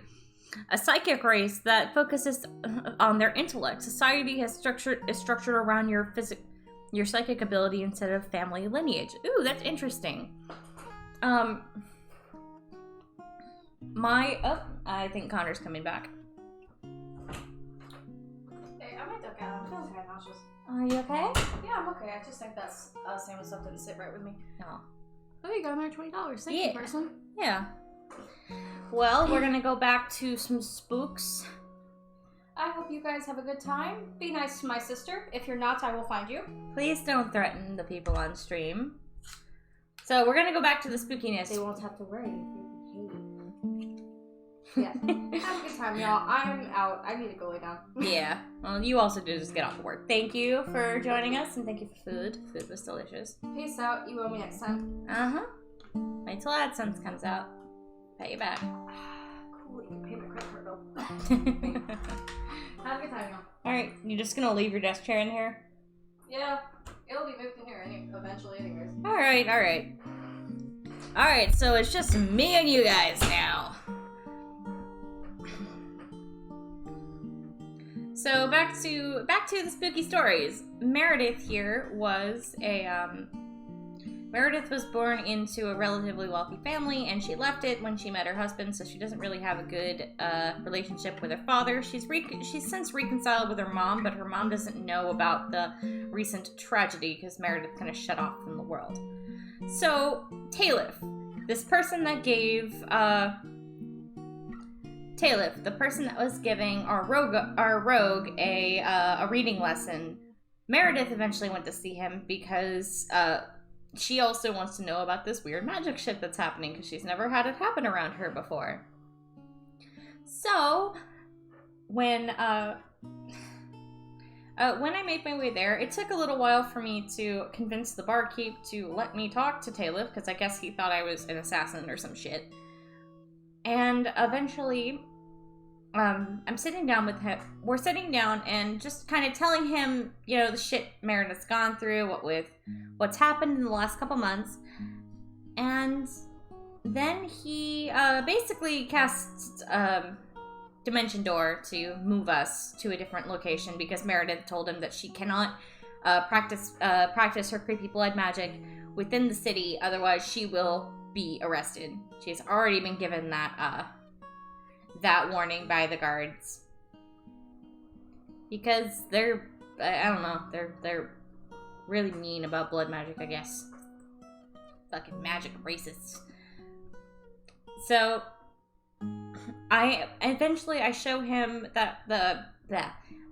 a psychic race that focuses on their intellect. Society is structured around your psychic ability instead of family lineage. Ooh, that's interesting. I think Connor's coming back. Hey, I might duck out. I'm feeling kind of nauseous. Are you okay? Yeah, I'm okay. I just think that's same stuff didn't sit right with me. No. Oh, you got another $20. Thank you, person. Yeah. Well, we're gonna go back to some spooks. I hope you guys have a good time. Be nice to my sister. If you're not, I will find you. Please don't threaten the people on stream. So we're gonna go back to the spookiness. They won't have to worry if you behave. Yeah. Have a good time, y'all. I'm out. I need to go lay down. Yeah. Well, you also did just get off work. Thank you for joining us, and thank you for food. Food was delicious. Peace out. You owe me next time. Uh-huh. Wait till AdSense comes out. Pay you back. Cool. You can pay my credit card bill. Have a good time, y'all. Alright, you're just gonna leave your desk chair in here? Yeah. It'll be moved in here eventually anyways. Alright. Alright, so it's just me and you guys now. So back to the spooky stories. Meredith here was Meredith was born into a relatively wealthy family, and she left it when she met her husband, so she doesn't really have a good relationship with her father. She's since reconciled with her mom, but her mom doesn't know about the recent tragedy because Meredith kind of shut off from the world. So, Talif, this person that gave Talif, the person that was giving our rogue a reading lesson, Meredith eventually went to see him because she also wants to know about this weird magic shit that's happening because she's never had it happen around her before. So, when I made my way there, it took a little while for me to convince the barkeep to let me talk to Talif because I guess he thought I was an assassin or some shit. And eventually, I'm sitting down with him. We're sitting down and just kind of telling him, you know, the shit Meredith's gone through, what's happened in the last couple months. And then he basically casts Dimension Door to move us to a different location because Meredith told him that she cannot practice her creepy blood magic within the city, otherwise she will be arrested. She's already been given that warning by the guards because they're really mean about blood magic, I guess. Fucking magic racists. So I show him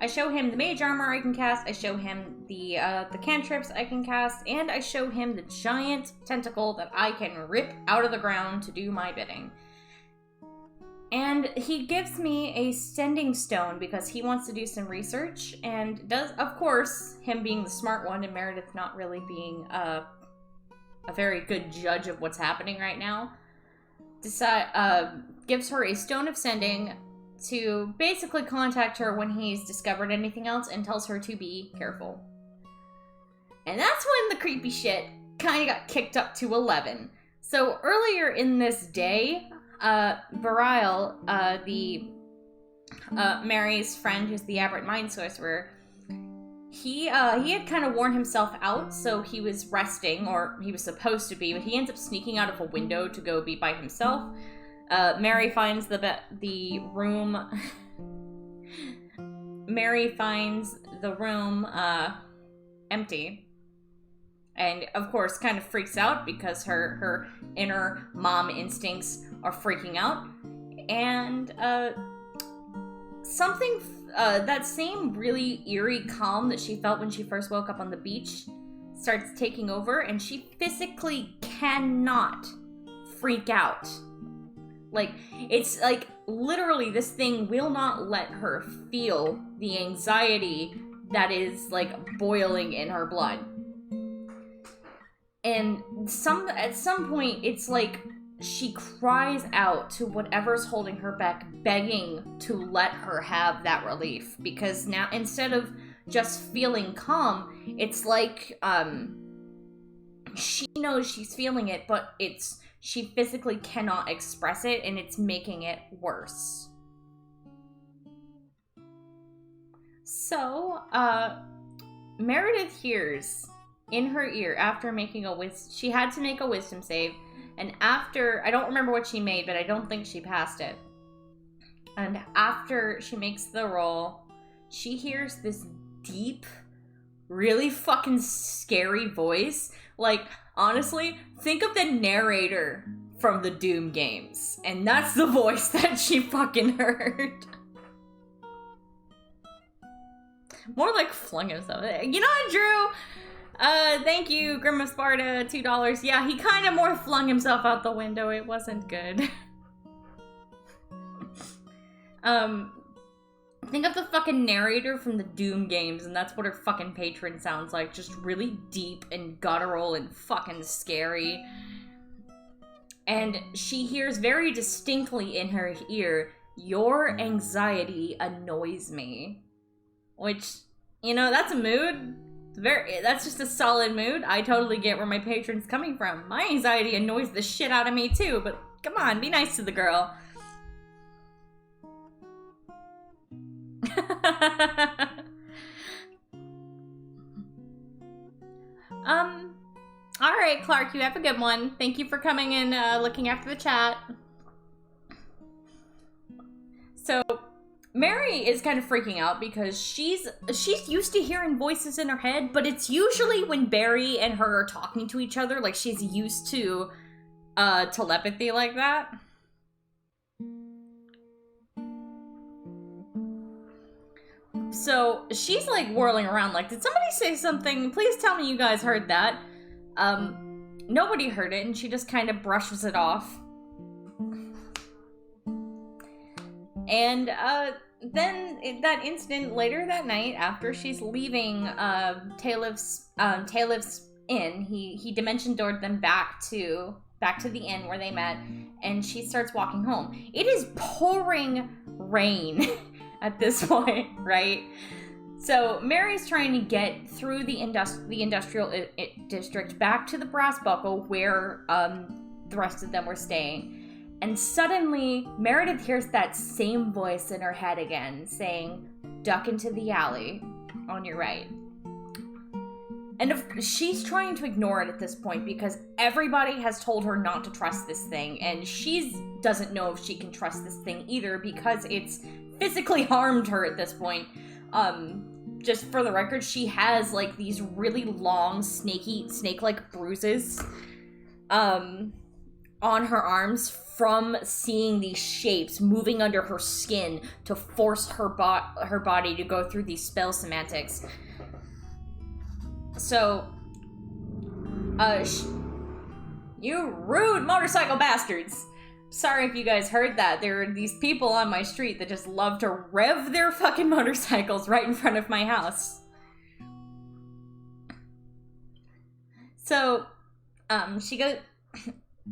I show him the mage armor I can cast, I show him the cantrips I can cast, and I show him the giant tentacle that I can rip out of the ground to do my bidding. And he gives me a sending stone because he wants to do some research, and does, of course, him being the smart one and Meredith not really being a very good judge of what's happening right now, gives her a stone of sending to basically contact her when he's discovered anything else and tells her to be careful. And that's when the creepy shit kind of got kicked up to 11. So earlier in this day, Barile, Mary's friend, who's the aberrant mind sorcerer, he had kind of worn himself out, so he was resting, or he was supposed to be, but he ends up sneaking out of a window to go be by himself. Mary finds the room. Mary finds the room empty, and of course, kind of freaks out because her inner mom instincts are freaking out, and something that same really eerie calm that she felt when she first woke up on the beach starts taking over, and she physically cannot freak out. Like, it's like, literally, this thing will not let her feel the anxiety that is, like, boiling in her blood. And at some point, it's like, she cries out to whatever's holding her back, begging to let her have that relief. Because now, instead of just feeling calm, it's like, she knows she's feeling it, but she physically cannot express it, and it's making it worse. So, Meredith hears in her ear after making she had to make a wisdom save, and after, I don't remember what she made, but I don't think she passed it. And after she makes the roll, she hears this deep, really fucking scary voice. Like, honestly, think of the narrator from the Doom games, and that's the voice that she fucking heard. More like flung himself. You know what, Drew? Thank you, Grim of Sparta, $2. Yeah, he kind of more flung himself out the window. It wasn't good. Think of the fucking narrator from the Doom games, and that's what her fucking patron sounds like. Just really deep and guttural and fucking scary. And she hears very distinctly in her ear, "Your anxiety annoys me." Which, you know, that's a mood. That's just a solid mood. I totally get where my patron's coming from. My anxiety annoys the shit out of me too, but come on, be nice to the girl. Alright, Clark, you have a good one. Thank you for coming and looking after the chat. So, Mary is kind of freaking out because she's used to hearing voices in her head, but it's usually when Barry and her are talking to each other, like she's used to telepathy like that. So she's like whirling around like, did somebody say something? Please tell me you guys heard that. Nobody heard it, and she just kind of brushes it off. And then that incident later that night, after she's leaving Talev's inn, he dimension doored them back to the inn where they met, and she starts walking home. It is pouring rain at this point, right? So Mary's trying to get through the industrial district back to the Brass Buckle where the rest of them were staying. And suddenly, Meredith hears that same voice in her head again, saying, "Duck into the alley on your right." And she's trying to ignore it at this point because everybody has told her not to trust this thing, and she doesn't know if she can trust this thing either because it's physically harmed her at this point. Just for the record, she has like these really long, snake-like bruises on her arms from seeing these shapes moving under her skin to force her body to go through these spell semantics. So, you rude motorcycle bastards! Sorry if you guys heard that. There are these people on my street that just love to rev their fucking motorcycles right in front of my house. So,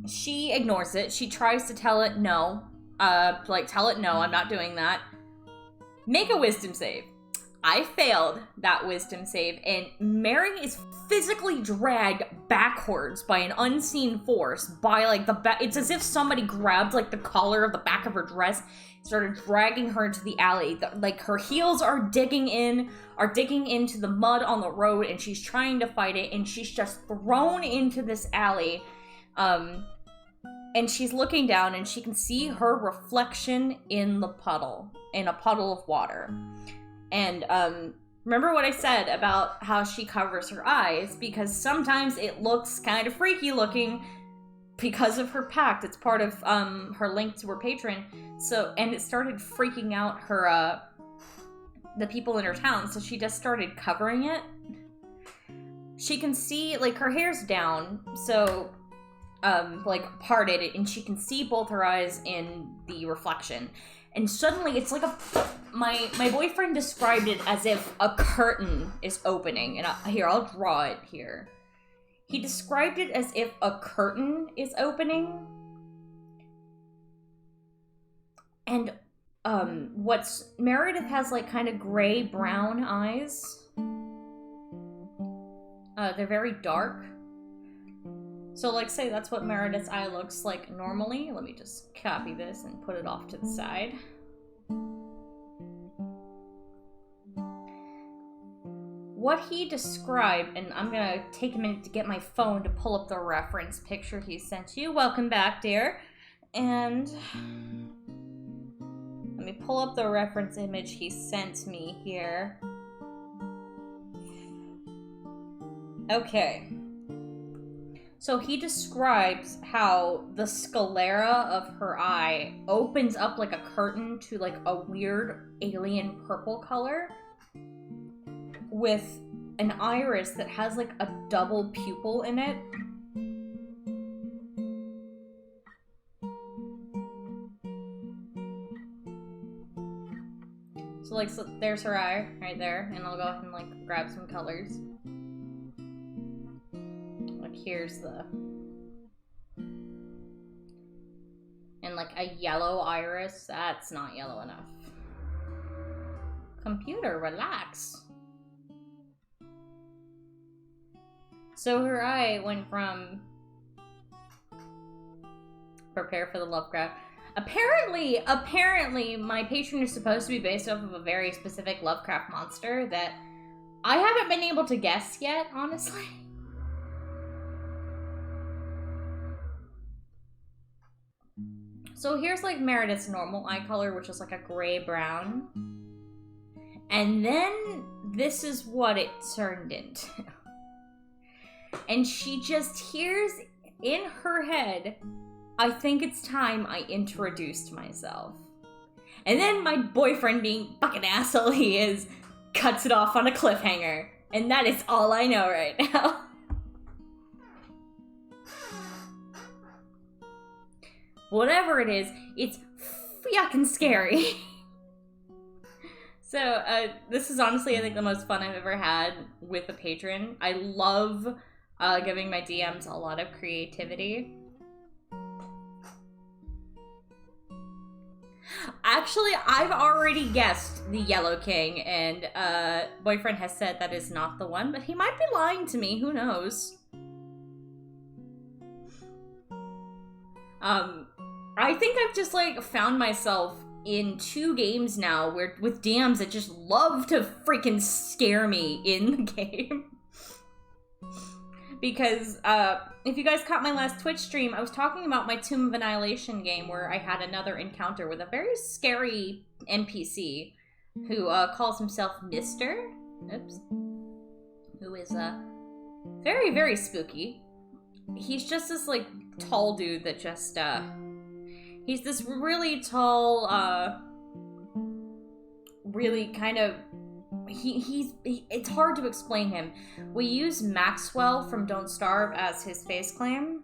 she ignores it. She tries to tell it no. Tell it no, I'm not doing that. Make a wisdom save. I failed that wisdom save, and Mary is physically dragged backwards by an unseen force by, like, it's as if somebody grabbed, like, the collar of the back of her dress, started dragging her into the alley. Her heels are digging into the mud on the road, and she's trying to fight it, and she's just thrown into this alley. And she's looking down, and she can see her reflection in a puddle of water. And, remember what I said about how she covers her eyes, because sometimes it looks kind of freaky looking because of her pact. It's part of, her link to her patron. So, and it started freaking out her, the people in her town, so she just started covering it. She can see, like, her hair's down, so, parted, and she can see both her eyes in the reflection. And suddenly, it's like my boyfriend described it as if a curtain is opening. And I'll draw it here. He described it as if a curtain is opening. And, Meredith has, like, kind of gray-brown eyes. They're very dark. So, like, say that's what Meredith's eye looks like normally. Let me just copy this and put it off to the side. what he described, and I'm gonna take a minute to get my phone to pull up the reference picture he sent you. Welcome back, dear. And let me pull up the reference image he sent me here. Okay. So he describes how the sclera of her eye opens up like a curtain to like a weird alien purple color with an iris that has like a double pupil in it. So there's her eye right there, and I'll go ahead and like grab some colors. Like here's the, and like a yellow iris. That's not yellow enough. Computer, relax. So her eye went from prepare for the Lovecraft. Apparently, my patron is supposed to be based off of a very specific Lovecraft monster that I haven't been able to guess yet, honestly. So here's like Meredith's normal eye color, which is like a gray-brown. And then this is what it turned into. And she just hears in her head, I think it's time I introduced myself. And then my boyfriend, being fucking asshole he is, cuts it off on a cliffhanger. And that is all I know right now. Whatever it is, it's fucking scary. So, this is honestly, I think, the most fun I've ever had with a patron. I love giving my DMs a lot of creativity. Actually, I've already guessed the Yellow King, and boyfriend has said that is not the one, but he might be lying to me, who knows? I think I've just, like, found myself in 2 games now where with DMs that just love to freaking scare me in the game. Because, if you guys caught my last Twitch stream, I was talking about my Tomb of Annihilation game where I had another encounter with a very scary NPC who calls himself Mr. Oops. Who is very, very spooky. He's just this, like, tall dude that just, he's this really tall, really kind of, it's hard to explain him. We use Maxwell from Don't Starve as his face clam.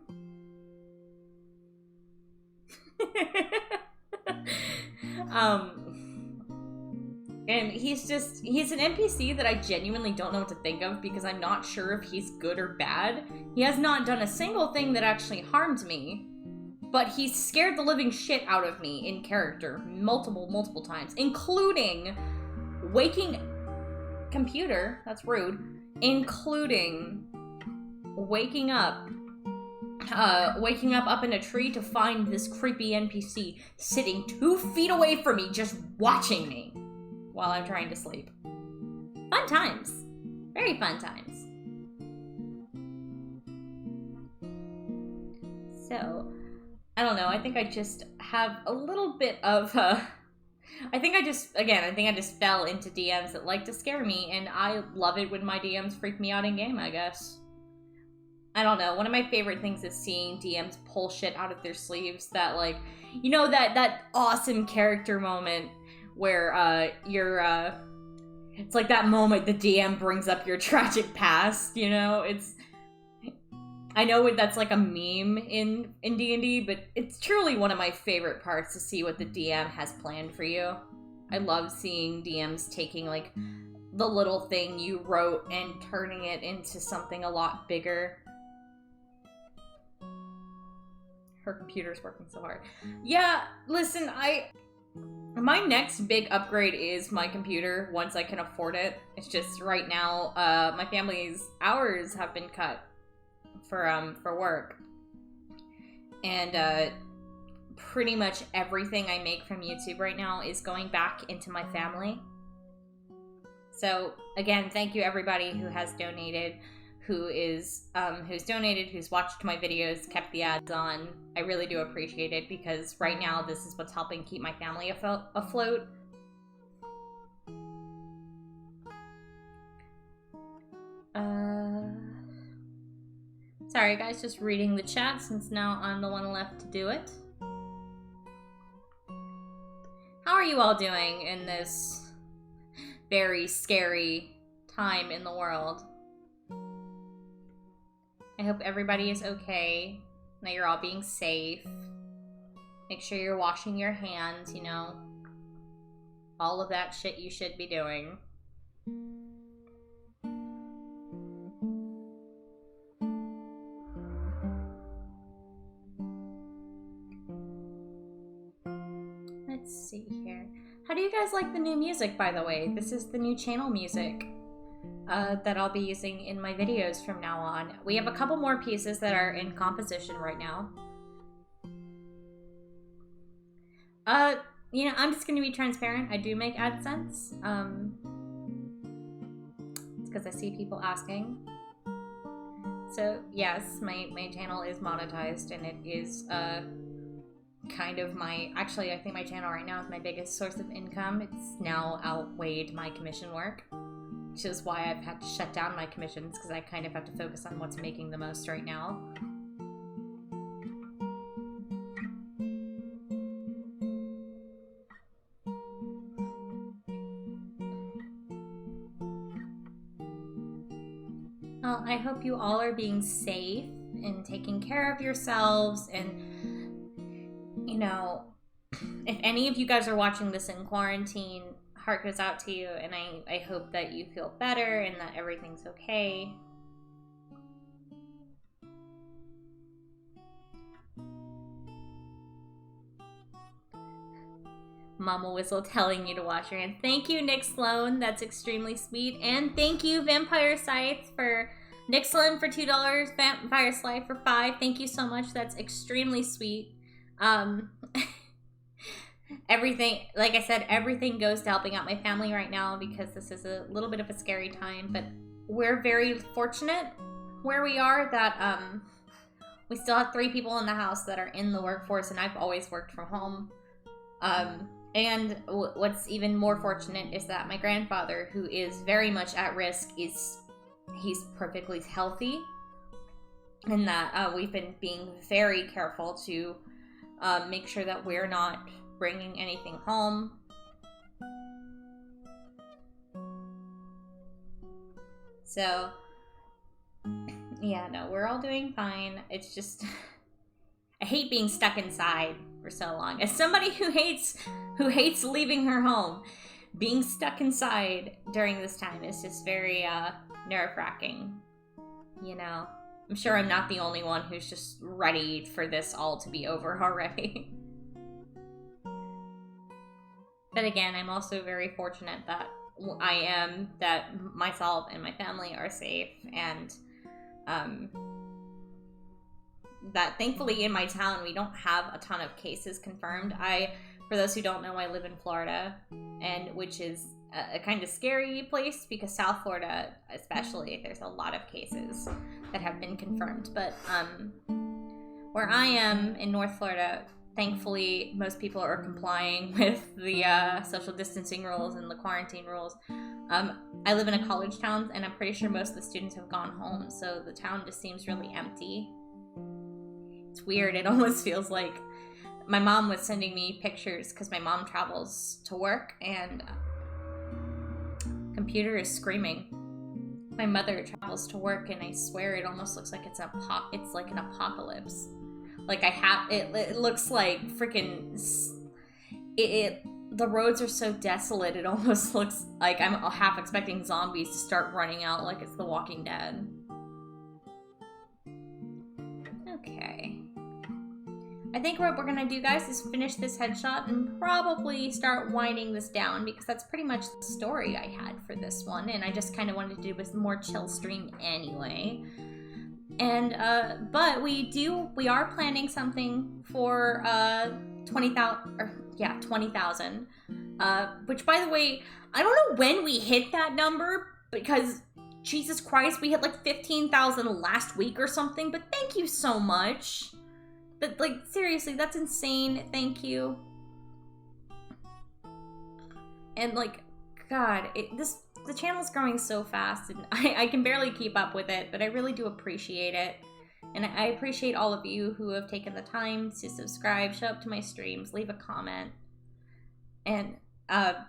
And he's an NPC that I genuinely don't know what to think of because I'm not sure if he's good or bad. He has not done a single thing that actually harmed me, but he's scared the living shit out of me in character multiple times, including computer, that's rude, including waking up up in a tree to find this creepy NPC sitting 2 feet away from me, just watching me while I'm trying to sleep. Fun times. Very fun times. So, I don't know, I think I just have a little bit of, I think I just fell into DMs that like to scare me, and I love it when my DMs freak me out in game, I guess. I don't know, one of my favorite things is seeing DMs pull shit out of their sleeves that, like, you know, that awesome character moment where, it's like that moment the DM brings up your tragic past, you know? I know that's like a meme in D&D, but it's truly one of my favorite parts to see what the DM has planned for you. I love seeing DMs taking, like, the little thing you wrote and turning it into something a lot bigger. Her computer's working so hard. Yeah, listen, my next big upgrade is my computer once I can afford it. It's just right now, my family's hours have been cut for work. And, pretty much everything I make from YouTube right now is going back into my family. So again, thank you everybody who has donated, who's donated, who's watched my videos, kept the ads on. I really do appreciate it because right now this is what's helping keep my family afloat. Sorry guys, just reading the chat since now I'm the one left to do it. How are you all doing in this very scary time in the world? I hope everybody is okay, that you're all being safe. Make sure you're washing your hands, you know, all of that shit you should be doing. Let's see here. How do you guys like the new music, by the way? This is the new channel music that I'll be using in my videos from now on. We have a couple more pieces that are in composition right now. You know, I'm just gonna be transparent. I do make AdSense. It's because I see people asking. So yes, my channel is monetized, and it is kind of my, actually I think my channel right now is my biggest source of income. It's now outweighed my commission work, which is why I've had to shut down my commissions, because I kind of have to focus on what's making the most right now. Well, I hope you all are being safe and taking care of yourselves, and you know, if any of you guys are watching this in quarantine, heart goes out to you, and I hope that you feel better and that everything's okay. Mama Whistle telling you to wash your hands. Thank you, Nick Sloan. That's extremely sweet. And thank you, Vampire Scythe, for Nick Sloan for $2, Vampire Scythe for $5. Thank you so much. That's extremely sweet. Everything, like I said, everything goes to helping out my family right now because this is a little bit of a scary time, but we're very fortunate where we are that we still have 3 people in the house that are in the workforce, and I've always worked from home. And what's even more fortunate is that my grandfather, who is very much at risk, he's perfectly healthy, and that we've been being very careful to make sure that we're not bringing anything home. So, yeah, no, we're all doing fine. It's just, I hate being stuck inside for so long. As somebody who hates leaving her home, being stuck inside during this time is just very nerve-wracking, you know? I'm sure I'm not the only one who's just ready for this all to be over already. But again, I'm also very fortunate that that myself and my family are safe, and that thankfully in my town we don't have a ton of cases confirmed. For those who don't know, I live in Florida, and which is a kind of scary place because South Florida especially, there's a lot of cases that have been confirmed. But where I am in North Florida, thankfully most people are complying with the social distancing rules and the quarantine rules. I live in a college town, and I'm pretty sure most of the students have gone home, so the town just seems really empty. It's weird. It almost feels like my mom was sending me pictures because my mom travels to work, and computer is screaming. My mother travels to work, and I swear it almost looks like it's like an apocalypse. Like it looks like freaking the roads are so desolate. It almost looks like I'm half expecting zombies to start running out like it's The Walking Dead. Okay. I think what we're gonna do, guys, is finish this headshot and probably start winding this down, because that's pretty much the story I had for this one, and I just kind of wanted to do a more chill stream anyway. And but we are planning something for 20,000. Which, by the way, I don't know when we hit that number, because Jesus Christ, we hit like 15,000 last week or something, but thank you so much. But like, seriously, that's insane. Thank you. And like, God, the channel's growing so fast, and I can barely keep up with it, but I really do appreciate it. And I appreciate all of you who have taken the time to subscribe, show up to my streams, leave a comment. And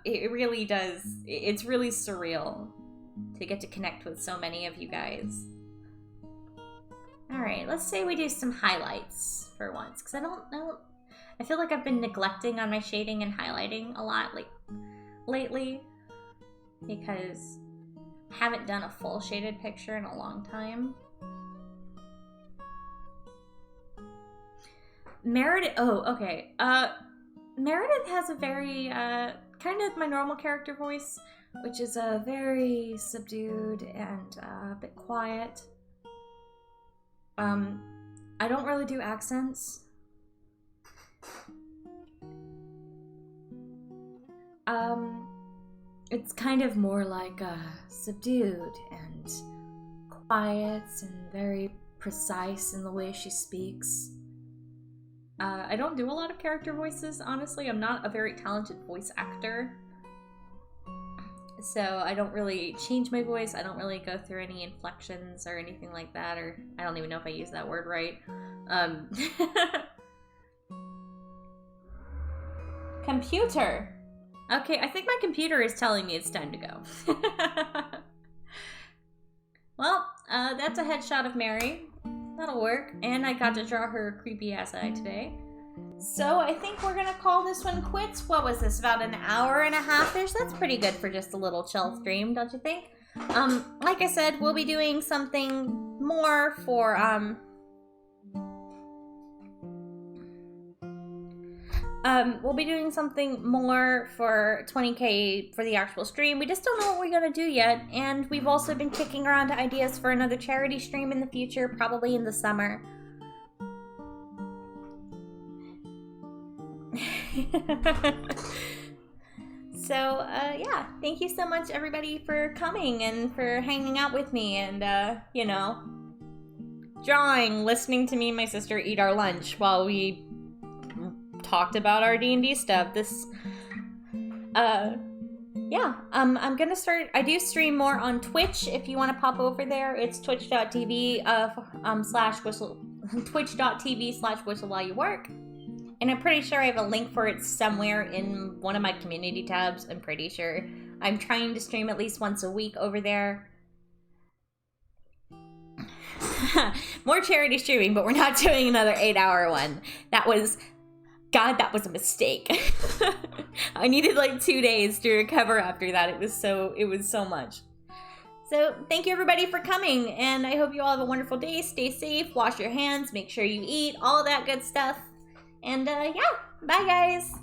it really does, it's really surreal to get to connect with so many of you guys. Alright, let's say we do some highlights for once, because I don't know, I feel like I've been neglecting on my shading and highlighting a lot like lately, because I haven't done a full shaded picture in a long time. Meredith, oh, okay. Meredith has a very, kind of my normal character voice, which is very subdued and a bit quiet. I don't really do accents. It's kind of more like subdued and quiet and very precise in the way she speaks. I don't do a lot of character voices, honestly. I'm not a very talented voice actor. So I don't really change my voice. I don't really go through any inflections or anything like that, or I don't even know if I use that word right. Computer. Okay, I think my computer is telling me it's time to go. Well, that's a headshot of Mary. That'll work. And I got to draw her creepy ass eye today. So I think we're gonna call this one quits. What was this, about an hour and a half-ish? That's pretty good for just a little chill stream, don't you think? Like I said, we'll be doing something more for, we'll be doing something more for 20K for the actual stream. We just don't know what we're gonna do yet, and we've also been kicking around ideas for another charity stream in the future, probably in the summer. So, yeah, thank you so much, everybody, for coming and for hanging out with me and, you know, drawing, listening to me and my sister eat our lunch while we talked about our D&D stuff. Yeah, I'm gonna start, I do stream more on Twitch if you want to pop over there. It's twitch.tv twitch.tv/whistle while you work. And I'm pretty sure I have a link for it somewhere in one of my community tabs, I'm pretty sure. I'm trying to stream at least once a week over there. More charity streaming, but we're not doing another 8-hour one. God, that was a mistake. I needed like 2 days to recover after that. It was so much. So thank you everybody for coming, and I hope you all have a wonderful day. Stay safe, wash your hands, make sure you eat, all that good stuff. And yeah, bye guys.